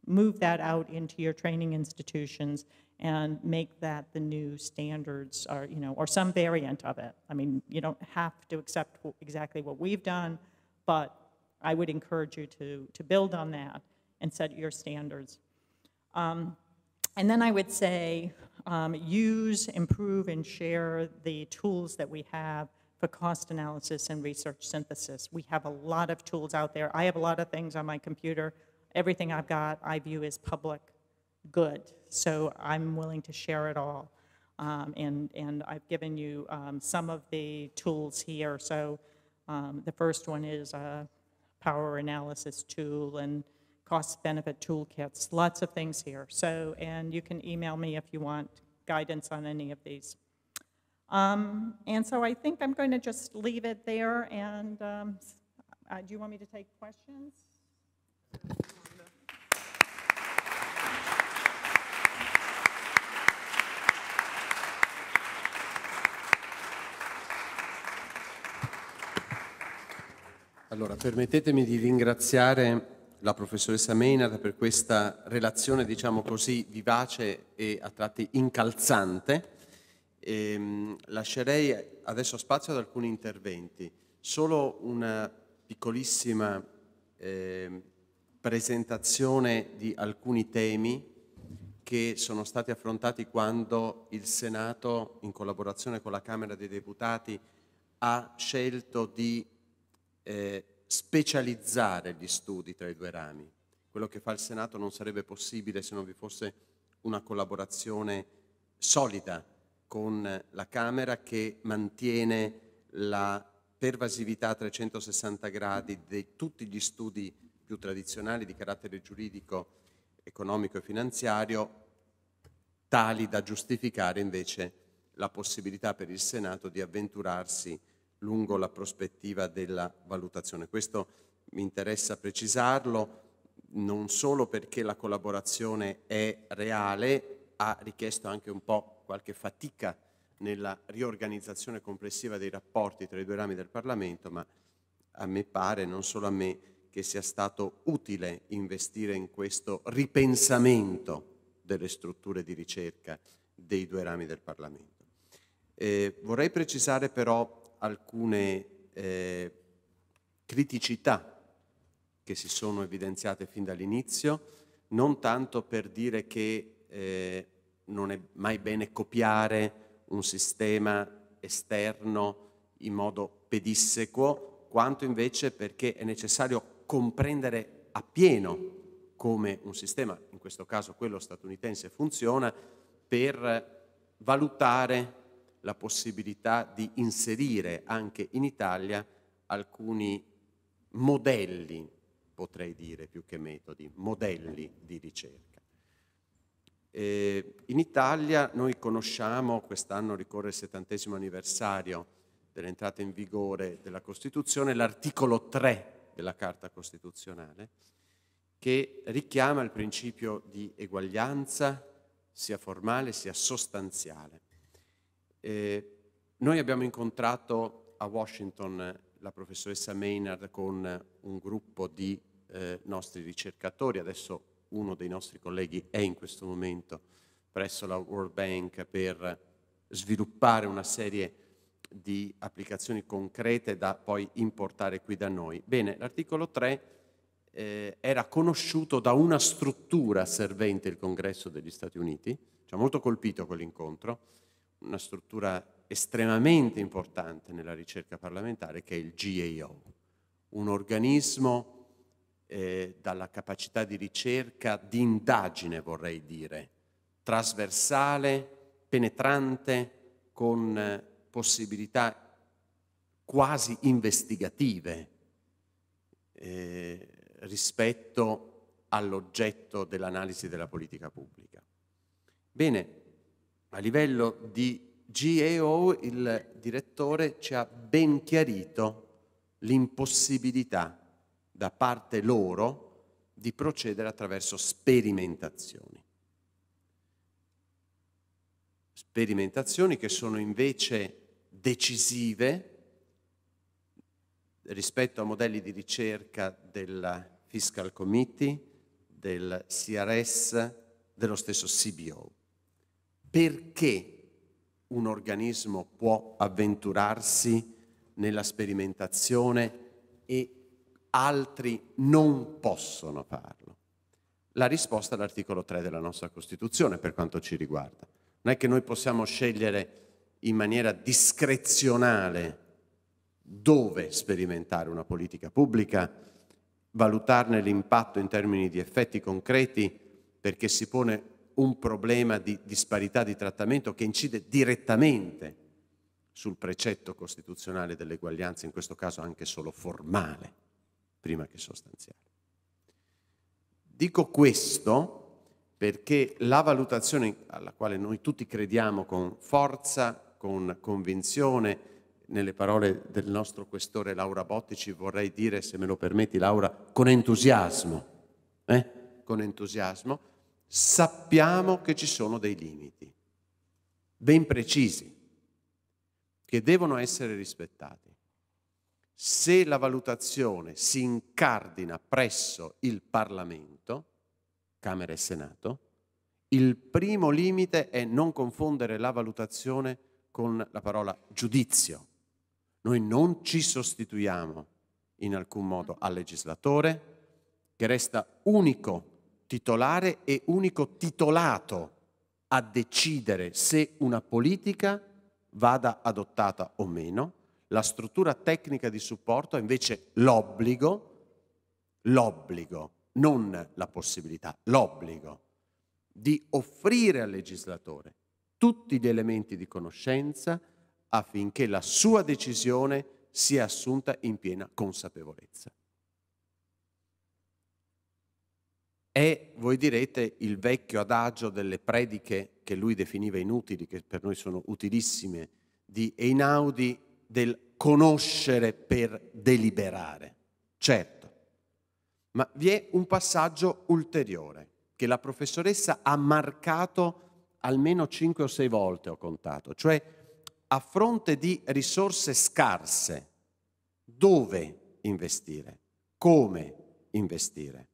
move that out into your training institutions and make that the new standards, or some variant of it. I mean, you don't have to accept exactly what we've done, but I would encourage you to build on that and set your standards. And then I would say use, improve, and share the tools that we have for cost analysis and research synthesis. We have a lot of tools out there. I have a lot of things on my computer. Everything I've got I view as public good, so I'm willing to share it all. And I've given you some of the tools here. So the first one is a power analysis tool and cost-benefit toolkits, lots of things here. So, and you can email me if you want guidance on any of these. And so I think I'm going to just leave it there, and do you want me to take questions? Allora, permettetemi di ringraziare la professoressa Maynard per questa relazione, diciamo così, vivace e a tratti incalzante. Lascerei adesso spazio ad alcuni interventi. Solo una piccolissima presentazione di alcuni temi che sono stati affrontati quando il Senato, in collaborazione con la Camera dei Deputati, ha scelto di specializzare gli studi tra i due rami. Quello che fa il Senato non sarebbe possibile se non vi fosse una collaborazione solida con la Camera, che mantiene la pervasività a 360 gradi di tutti gli studi più tradizionali di carattere giuridico, economico e finanziario, tali da giustificare invece la possibilità per il Senato di avventurarsi lungo la prospettiva della valutazione. Questo mi interessa precisarlo, non solo perché la collaborazione è reale, ha richiesto anche un po' qualche fatica nella riorganizzazione complessiva dei rapporti tra i due rami del Parlamento, ma a me pare, non solo a me, che sia stato utile investire in questo ripensamento delle strutture di ricerca dei due rami del Parlamento. Vorrei precisare però alcune criticità che si sono evidenziate fin dall'inizio, non tanto per dire che non è mai bene copiare un sistema esterno in modo pedissequo, quanto invece perché è necessario comprendere appieno come un sistema, in questo caso quello statunitense, funziona per valutare la possibilità di inserire anche in Italia alcuni modelli, potrei dire più che metodi, modelli di ricerca. In Italia noi conosciamo, quest'anno ricorre il 70° anniversario dell'entrata in vigore della Costituzione, l'articolo 3 della Carta Costituzionale, che richiama il principio di eguaglianza sia formale sia sostanziale. Noi abbiamo incontrato a Washington la professoressa Maynard con un gruppo di nostri ricercatori. Adesso uno dei nostri colleghi è in questo momento presso la World Bank per sviluppare una serie di applicazioni concrete da poi importare qui da noi. Bene, l'articolo 3 era conosciuto da una struttura servente il Congresso degli Stati Uniti, ci ha molto colpito quell'incontro, una struttura estremamente importante nella ricerca parlamentare che è il GAO, un organismo dalla capacità di ricerca, di indagine vorrei dire, trasversale, penetrante, con possibilità quasi investigative rispetto all'oggetto dell'analisi della politica pubblica. Bene, a livello di GAO il direttore ci ha ben chiarito l'impossibilità da parte loro di procedere attraverso sperimentazioni. Sperimentazioni che sono invece decisive rispetto a modelli di ricerca del Fiscal Committee, del CRS, dello stesso CBO. Perché un organismo può avventurarsi nella sperimentazione e altri non possono farlo? La risposta è all'articolo 3 della nostra Costituzione per quanto ci riguarda. Non è che noi possiamo scegliere in maniera discrezionale dove sperimentare una politica pubblica, valutarne l'impatto in termini di effetti concreti perché si pone un problema di disparità di trattamento che incide direttamente sul precetto costituzionale dell'eguaglianza, in questo caso anche solo formale, prima che sostanziale. Dico questo perché la valutazione alla quale noi tutti crediamo con forza, con convinzione, nelle parole del nostro questore Laura Bottici vorrei dire, se me lo permetti Laura, con entusiasmo, con entusiasmo, sappiamo che ci sono dei limiti ben precisi che devono essere rispettati. Se la valutazione si incardina presso il Parlamento, Camera e Senato, il primo limite è non confondere la valutazione con la parola giudizio. Noi non ci sostituiamo in alcun modo al legislatore, che resta unico titolare e unico titolato a decidere se una politica vada adottata o meno. La struttura tecnica di supporto ha invece l'obbligo, non la possibilità, l'obbligo di offrire al legislatore tutti gli elementi di conoscenza affinché la sua decisione sia assunta in piena consapevolezza. È, voi direte, il vecchio adagio delle prediche che lui definiva inutili, che per noi sono utilissime, di Einaudi, del conoscere per deliberare. Certo, ma vi è un passaggio ulteriore che la professoressa ha marcato almeno 5 o 6 volte, ho contato. Cioè, a fronte di risorse scarse, dove investire? Come investire?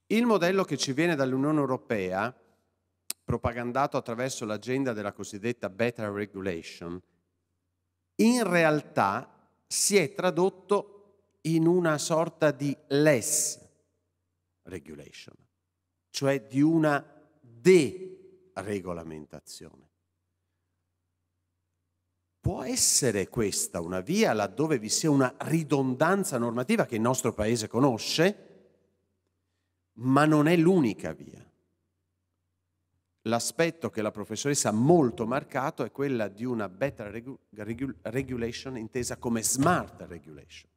Il modello che ci viene dall'Unione Europea, propagandato attraverso l'agenda della cosiddetta better regulation, in realtà si è tradotto in una sorta di less regulation, cioè di una deregolamentazione. Può essere questa una via laddove vi sia una ridondanza normativa che il nostro Paese conosce, ma non è l'unica via. L'aspetto che la professoressa ha molto marcato è quella di una better regulation intesa come smart regulation.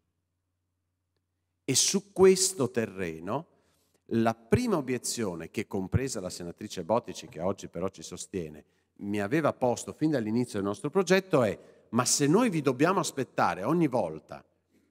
E su questo terreno la prima obiezione che, compresa la senatrice Bottici, che oggi però ci sostiene, mi aveva posto fin dall'inizio del nostro progetto è: ma se noi vi dobbiamo aspettare ogni volta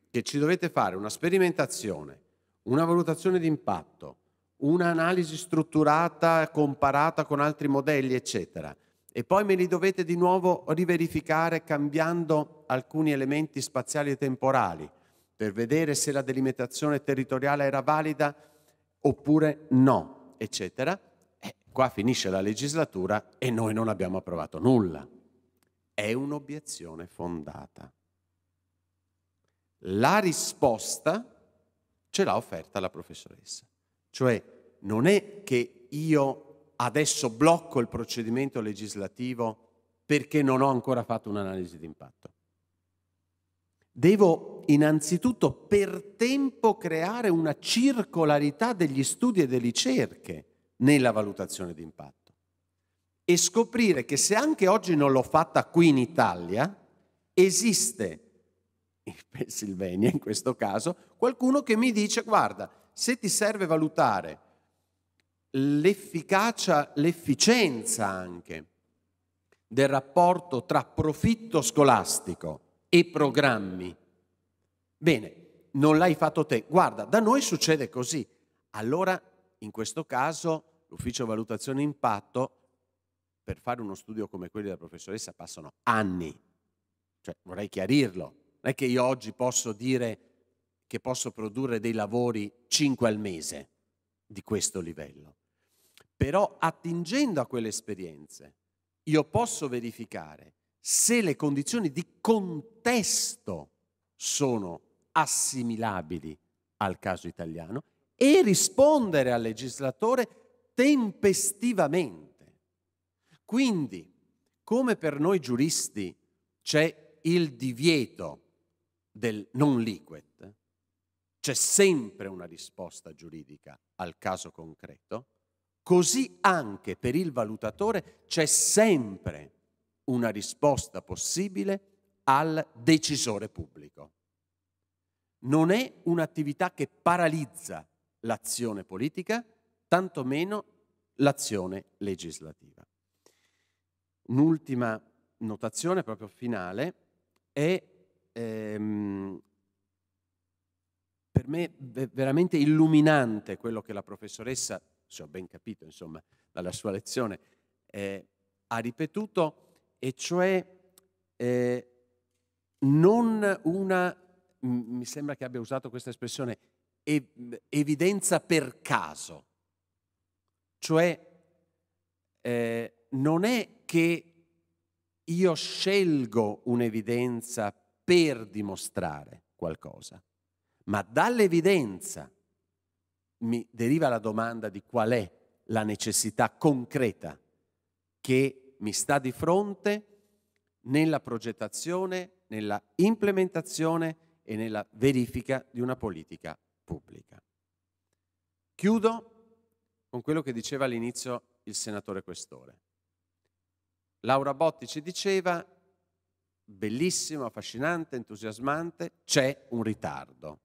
che ci dovete fare una sperimentazione, una valutazione di impatto, un'analisi strutturata comparata con altri modelli, eccetera, e poi me li dovete di nuovo riverificare cambiando alcuni elementi spaziali e temporali per vedere se la delimitazione territoriale era valida oppure no, eccetera, qua finisce la legislatura e noi non abbiamo approvato nulla. È un'obiezione fondata. La risposta ce l'ha offerta la professoressa. Cioè, non è che io adesso blocco il procedimento legislativo perché non ho ancora fatto un'analisi di impatto. Devo innanzitutto per tempo creare una circolarità degli studi e delle ricerche nella valutazione di impatto e scoprire che se anche oggi non l'ho fatta qui in Italia, esiste in Pennsylvania, in questo caso, qualcuno che mi dice: guarda, se ti serve valutare l'efficacia, l'efficienza anche del rapporto tra profitto scolastico e programmi, bene, non l'hai fatto te, guarda, da noi succede così. Allora, in questo caso, l'ufficio valutazione impatto, per fare uno studio come quello della professoressa, passano anni. Cioè, vorrei chiarirlo. Non è che io oggi posso dire che posso produrre dei lavori 5 al mese di questo livello. Però, attingendo a quelle esperienze, io posso verificare se le condizioni di contesto sono assimilabili al caso italiano e rispondere al legislatore tempestivamente. Quindi, come per noi giuristi c'è il divieto del non liquid, c'è sempre una risposta giuridica al caso concreto, così anche per il valutatore c'è sempre una risposta possibile al decisore pubblico. Non è un'attività che paralizza l'azione politica, tantomeno l'azione legislativa. Un'ultima notazione proprio finale è per me veramente illuminante quello che la professoressa, se ho ben capito insomma dalla sua lezione, ha ripetuto, e cioè non una, mi sembra che abbia usato questa espressione, evidenza per caso. Cioè non è che io scelgo un'evidenza per dimostrare qualcosa, ma dall'evidenza mi deriva la domanda di qual è la necessità concreta che mi sta di fronte nella progettazione, nella implementazione e nella verifica di una politica pubblica. Chiudo con quello che diceva all'inizio il senatore Questore. Laura Bottici diceva, bellissimo, affascinante, entusiasmante, c'è un ritardo.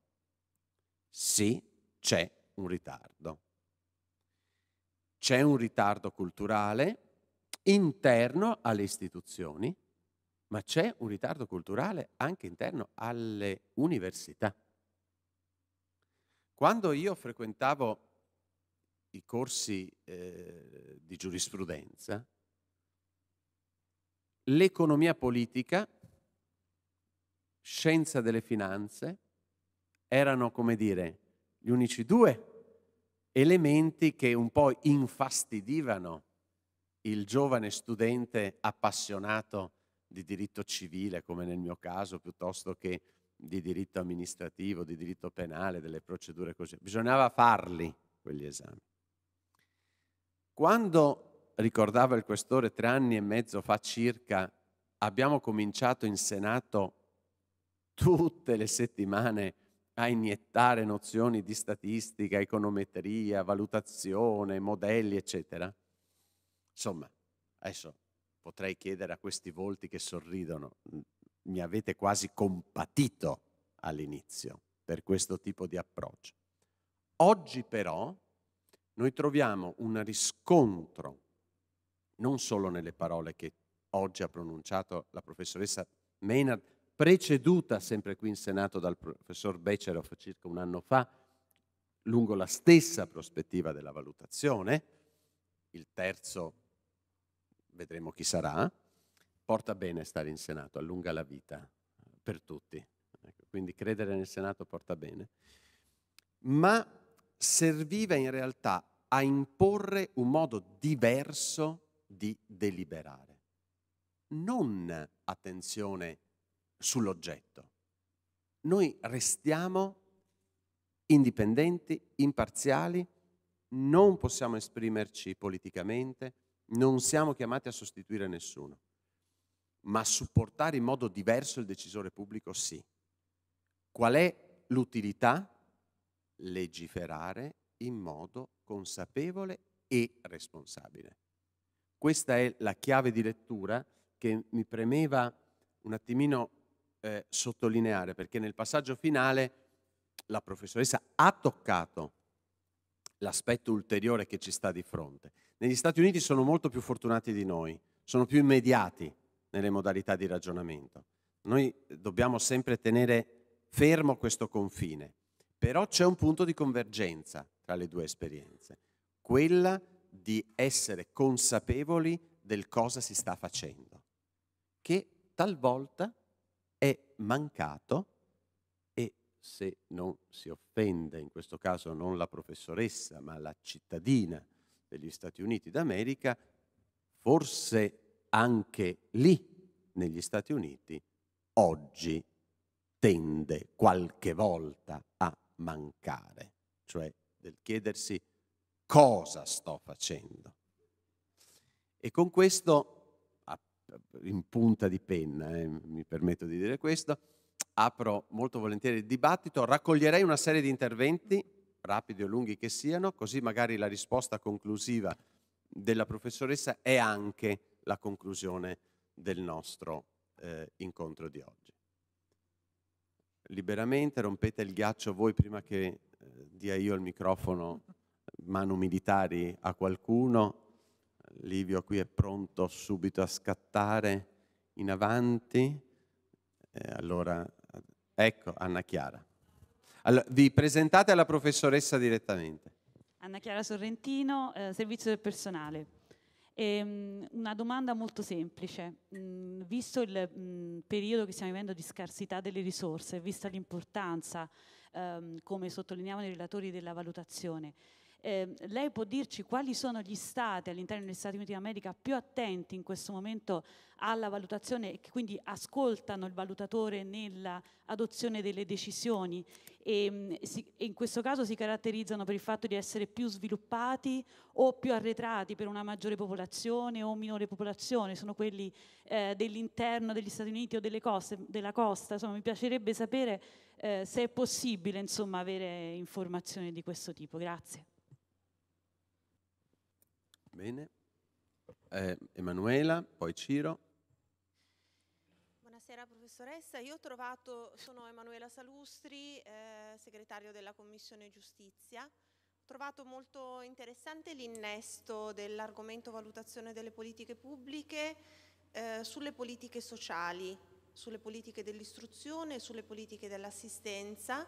Sì, c'è un ritardo. C'è un ritardo culturale interno alle istituzioni, ma c'è un ritardo culturale anche interno alle università. Quando io frequentavo i corsi di giurisprudenza, l'economia politica, scienza delle finanze erano, come dire, gli unici due elementi che un po' infastidivano il giovane studente appassionato di diritto civile, come nel mio caso, piuttosto che di diritto amministrativo, di diritto penale, delle procedure così. Bisognava farli quegli esami. Quando, ricordava il Questore, 3 anni e mezzo fa circa, abbiamo cominciato in Senato tutte le settimane a iniettare nozioni di statistica, econometria, valutazione, modelli, eccetera. Insomma, adesso potrei chiedere a questi volti che sorridono, mi avete quasi compatito all'inizio per questo tipo di approccio. Oggi però noi troviamo un riscontro, non solo nelle parole che oggi ha pronunciato la professoressa Maynard, preceduta sempre qui in Senato dal professor Becherov circa un anno fa, lungo la stessa prospettiva della valutazione. Il terzo, vedremo chi sarà, porta bene stare in Senato, allunga la vita per tutti. Quindi credere nel Senato porta bene. Ma serviva in realtà a imporre un modo diverso di deliberare. Non, attenzione, sull'oggetto. Noi restiamo indipendenti, imparziali, non possiamo esprimerci politicamente, non siamo chiamati a sostituire nessuno, ma supportare in modo diverso il decisore pubblico sì. Qual è l'utilità? Legiferare in modo consapevole e responsabile. Questa è la chiave di lettura che mi premeva un attimino sottolineare, perché nel passaggio finale la professoressa ha toccato l'aspetto ulteriore che ci sta di fronte. Negli Stati Uniti sono molto più fortunati di noi, sono più immediati nelle modalità di ragionamento. Noi dobbiamo sempre tenere fermo questo confine, però c'è un punto di convergenza tra le due esperienze, quella di essere consapevoli del cosa si sta facendo, che talvolta è mancato e, se non si offende, in questo caso non la professoressa, ma la cittadina degli Stati Uniti d'America, forse anche lì, negli Stati Uniti, oggi tende qualche volta a mancare, cioè del chiedersi cosa sto facendo. E con questo, in punta di penna, mi permetto di dire questo, apro molto volentieri il dibattito, raccoglierei una serie di interventi, rapidi o lunghi che siano, così magari la risposta conclusiva della professoressa è anche la conclusione del nostro incontro di oggi. Liberamente, rompete il ghiaccio voi prima che dia io il microfono, manu militari, a qualcuno. Livio qui è pronto subito a scattare in avanti. Allora, ecco, Anna Chiara. Allora, vi presentate alla professoressa direttamente. Anna Chiara Sorrentino, servizio del personale. Una domanda molto semplice. Visto il periodo che stiamo vivendo di scarsità delle risorse, vista l'importanza, come sottolineavano i relatori, della valutazione, lei può dirci quali sono gli stati all'interno degli Stati Uniti d'America più attenti in questo momento alla valutazione e che quindi ascoltano il valutatore nella adozione delle decisioni e in questo caso si caratterizzano per il fatto di essere più sviluppati o più arretrati per una maggiore popolazione o minore popolazione? Sono quelli dell'interno degli Stati Uniti o della costa? Insomma, mi piacerebbe sapere se è possibile, insomma, avere informazioni di questo tipo. Grazie. Bene. Emanuela, poi Ciro. Buonasera professoressa, io ho trovato, sono Emanuela Salustri, segretario della Commissione Giustizia. Ho trovato molto interessante l'innesto dell'argomento valutazione delle politiche pubbliche sulle politiche sociali, sulle politiche dell'istruzione, sulle politiche dell'assistenza,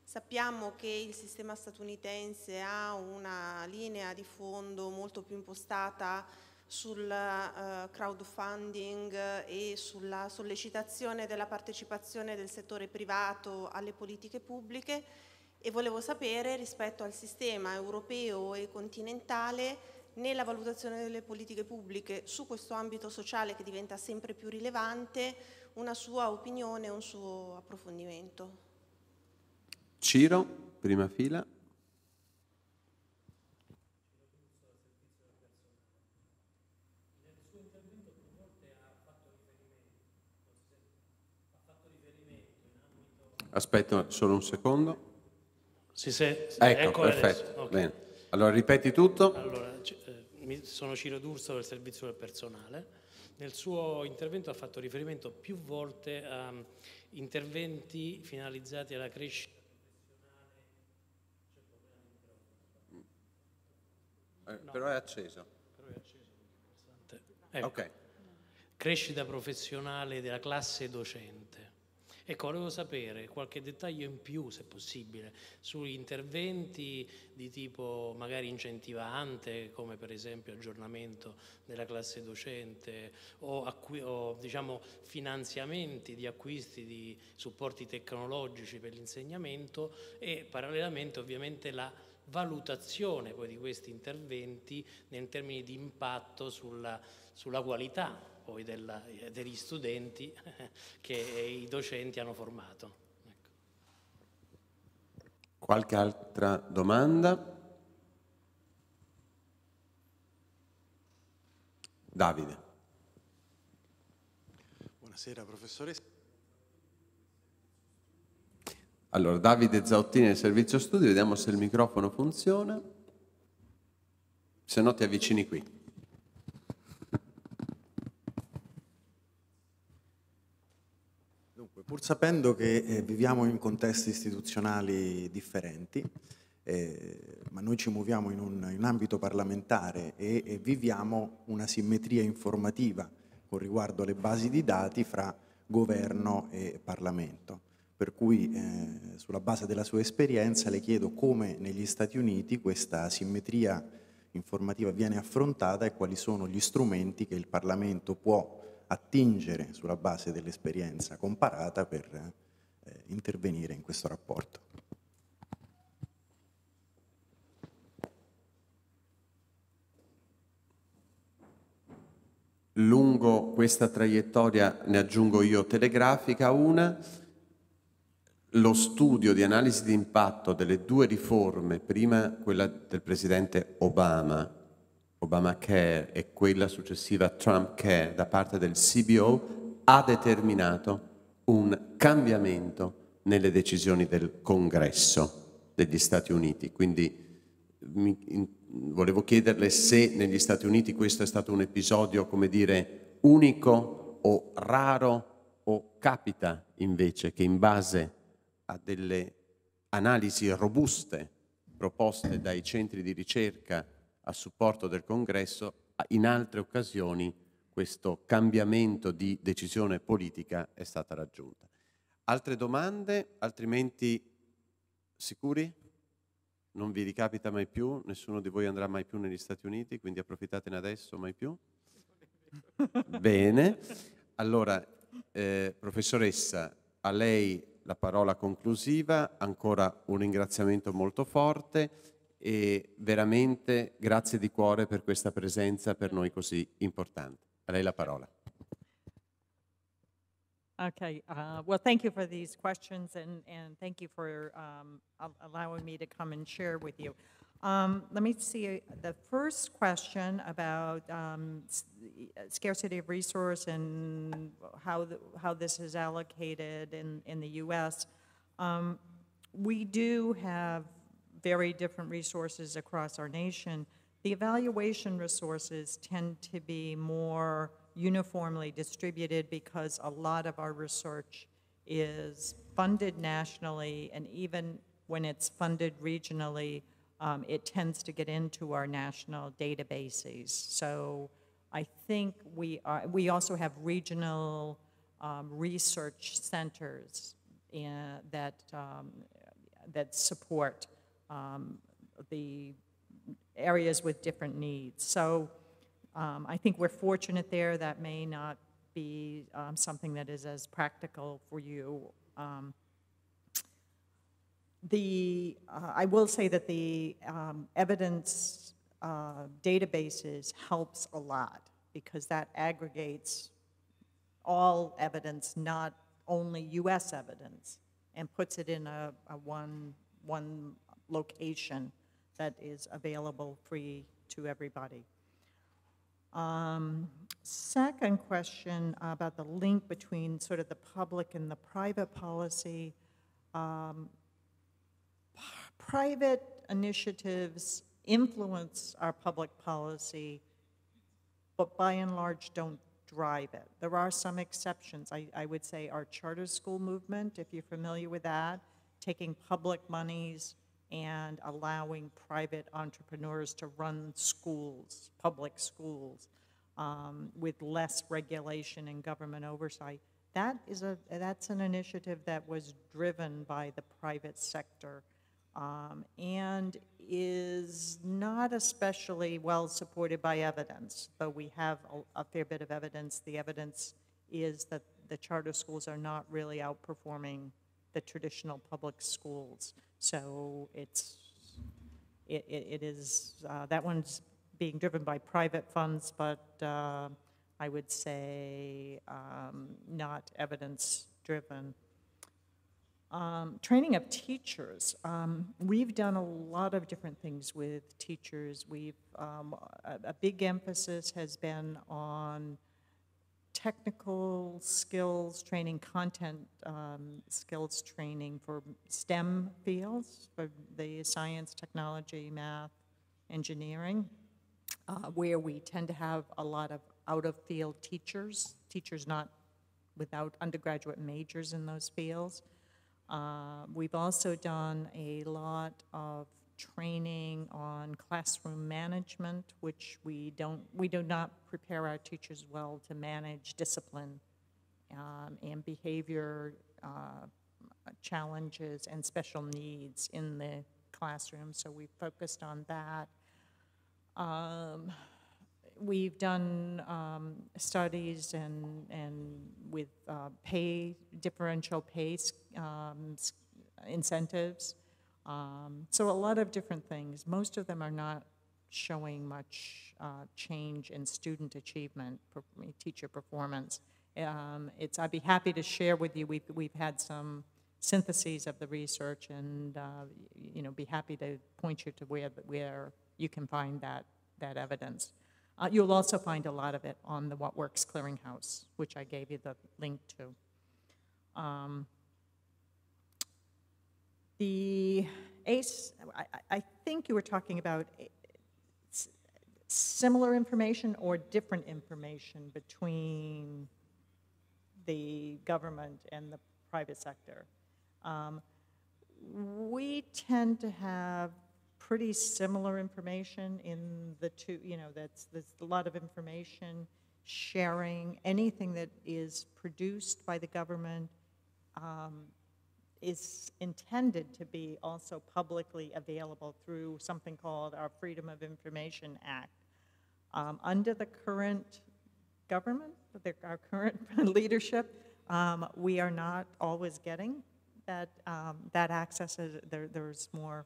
Sappiamo che il sistema statunitense ha una linea di fondo molto più impostata sul crowdfunding e sulla sollecitazione della partecipazione del settore privato alle politiche pubbliche, e volevo sapere, rispetto al sistema europeo e continentale, nella valutazione delle politiche pubbliche su questo ambito sociale che diventa sempre più rilevante, una sua opinione, un suo approfondimento. Ciro, prima fila. Aspetta solo un secondo. Ecco, perfetto. Okay. Bene. Allora ripeti tutto. Allora, sono Ciro D'Urso del Servizio del Personale. Nel suo intervento ha fatto riferimento più volte a interventi finalizzati alla crescita professionale. Però è acceso. Ecco. Ok. Crescita professionale della classe docente. Ecco, volevo sapere qualche dettaglio in più, se possibile, sugli interventi di tipo magari incentivante, come per esempio aggiornamento della classe docente o diciamo finanziamenti di acquisti di supporti tecnologici per l'insegnamento, e parallelamente ovviamente la valutazione poi di questi interventi in termini di impatto sulla qualità poi degli studenti che i docenti hanno formato. Ecco. Qualche altra domanda? Davide. Buonasera professoressa. Allora, Davide Zaottini del servizio studio, vediamo se il microfono funziona, se no ti avvicini qui. Pur sapendo che viviamo in contesti istituzionali differenti, ma noi ci muoviamo in un ambito parlamentare e viviamo una simmetria informativa con riguardo alle basi di dati fra governo e Parlamento. Per cui, sulla base della sua esperienza, le chiedo come negli Stati Uniti questa simmetria informativa viene affrontata e quali sono gli strumenti che il Parlamento può attingere sulla base dell'esperienza comparata per intervenire in questo rapporto. Lungo questa traiettoria ne aggiungo io telegrafica una: lo studio di analisi di impatto delle due riforme, prima quella del presidente Obamacare, e quella successiva Trump Care da parte del CBO, ha determinato un cambiamento nelle decisioni del Congresso degli Stati Uniti. Quindi volevo chiederle se negli Stati Uniti questo è stato un episodio, come dire, unico o raro, o capita invece che in base a delle analisi robuste proposte dai centri di ricerca a supporto del Congresso, in altre occasioni questo cambiamento di decisione politica è stata raggiunta. Altre domande? Altrimenti sicuri? Non vi ricapita mai più? Nessuno di voi andrà mai più negli Stati Uniti, quindi approfittatene adesso, mai più? Bene. Allora, professoressa, a lei la parola conclusiva, ancora un ringraziamento molto forte e veramente grazie di cuore per questa presenza per noi così importante. A lei la parola. Okay, well, thank you for these questions, and thank you for allowing me to come and share with you. Let me see, the first question about scarcity of resource and how this is allocated in the U.S. We do have very different resources across our nation. The evaluation resources tend to be more uniformly distributed because a lot of our research is funded nationally, and even when it's funded regionally, it tends to get into our national databases. So I think we also have regional research centers that that support the areas with different needs. So I think we're fortunate there. That may not be something that is as practical for you. I will say that the evidence databases helps a lot, because that aggregates all evidence, not only U.S. evidence, and puts it in a one location that is available free to everybody. Second question about the link between sort of the public and the private policy. Private initiatives influence our public policy, but by and large don't drive it. There are some exceptions. I would say our charter school movement, if you're familiar with that, taking public monies and allowing private entrepreneurs to run schools, public schools, with less regulation and government oversight. That's an initiative that was driven by the private sector, and is not especially well supported by evidence, though we have a fair bit of evidence. The evidence is that the charter schools are not really outperforming the traditional public schools. So it is that one's being driven by private funds, but I would say not evidence driven. Training of teachers. We've done a lot of different things with teachers. A big emphasis has been on technical skills training, content skills training for STEM fields, for the science, technology, math, engineering, where we tend to have a lot of out-of-field teachers not without undergraduate majors in those fields. We've also done a lot of training on classroom management, which we do not prepare our teachers well to manage discipline and behavior challenges and special needs in the classroom, so we focused on that. We've done studies and with differential pay incentives. So a lot of different things. Most of them are not showing much change in student achievement, teacher performance. I'd be happy to share with you. We've had some syntheses of the research, and be happy to point you to where you can find that evidence. You'll also find a lot of it on the What Works Clearinghouse, which I gave you the link to. The ACE, I think you were talking about similar information or different information between the government and the private sector. We tend to have pretty similar information in the two, there's a lot of information sharing. Anything that is produced by the government is intended to be also publicly available through something called our Freedom of Information Act. Under the current government, our current leadership, we are not always getting that access. There's more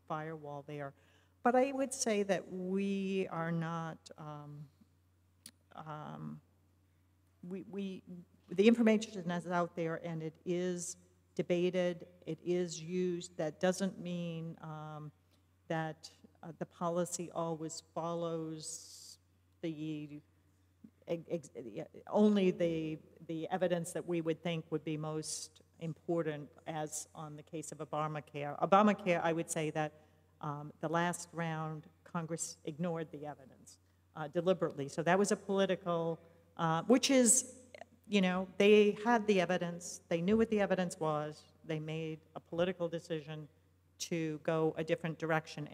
firewall there. But I would say that we are not, the information is out there and it is debated, it is used. That doesn't mean that the policy always follows only the evidence that we would think would be most important, as on the case of Obamacare. Obamacare, I would say that the last round, Congress ignored the evidence deliberately. So that was a political, which is, they had the evidence, they knew what the evidence was, they made a political decision to go a different direction.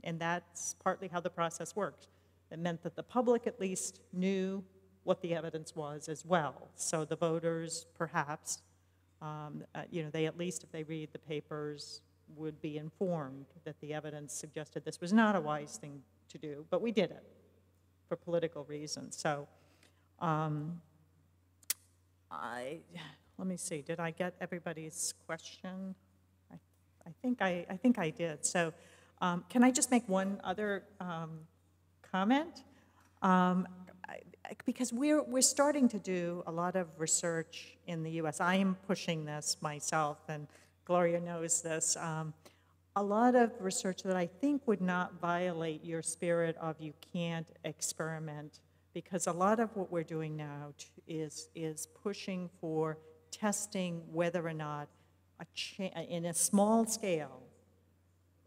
And that's partly how the process works. It meant that the public at least knew what the evidence was as well. So the voters, perhaps, they at least, if they read the papers, would be informed that the evidence suggested this was not a wise thing to do, but we did it for political reasons. So let me see, did I get everybody's question? I think I did. So can I just make one other comment? Because we're starting to do a lot of research in the US. I am pushing this myself, and Gloria knows this. A lot of research that I think would not violate your spirit of you can't experiment, because a lot of what we're doing now is pushing for testing whether or not in a small scale,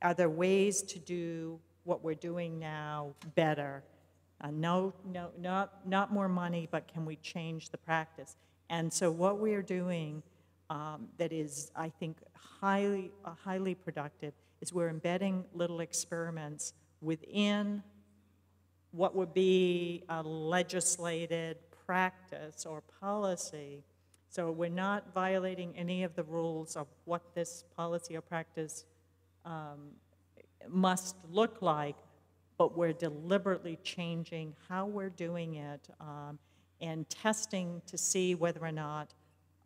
are there ways to do what we're doing now better? Not more money, but can we change the practice? And so what we're doing that is, I think, highly productive is we're embedding little experiments within what would be a legislated practice or policy. So we're not violating any of the rules of what this policy or practice must look like, but we're deliberately changing how we're doing it and testing to see whether or not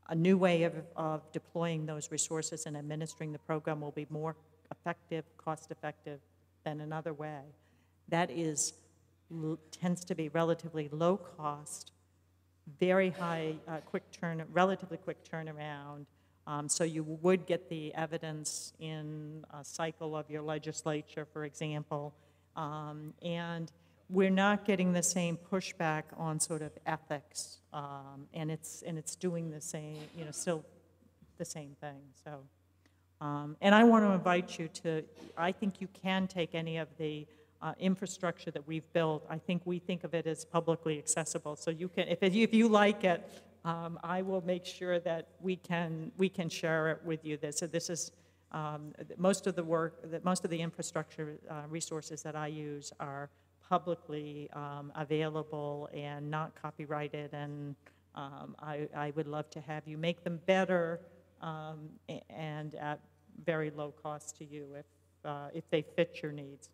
a new way of deploying those resources and administering the program will be more effective, cost-effective than another way. That tends to be relatively low cost, very high, relatively quick turnaround. So you would get the evidence in a cycle of your legislature, for example, and we're not getting the same pushback on sort of ethics, and it's doing the same, still the same thing. So, and I want to invite you to. I think you can take any of the infrastructure that we've built. I think we think of it as publicly accessible. So you can, if you like it, I will make sure that we can share it with you. So this is most of the work, most of the infrastructure resources that I use are publicly available and not copyrighted, and I would love to have you make them better and at very low cost to you if they fit your needs.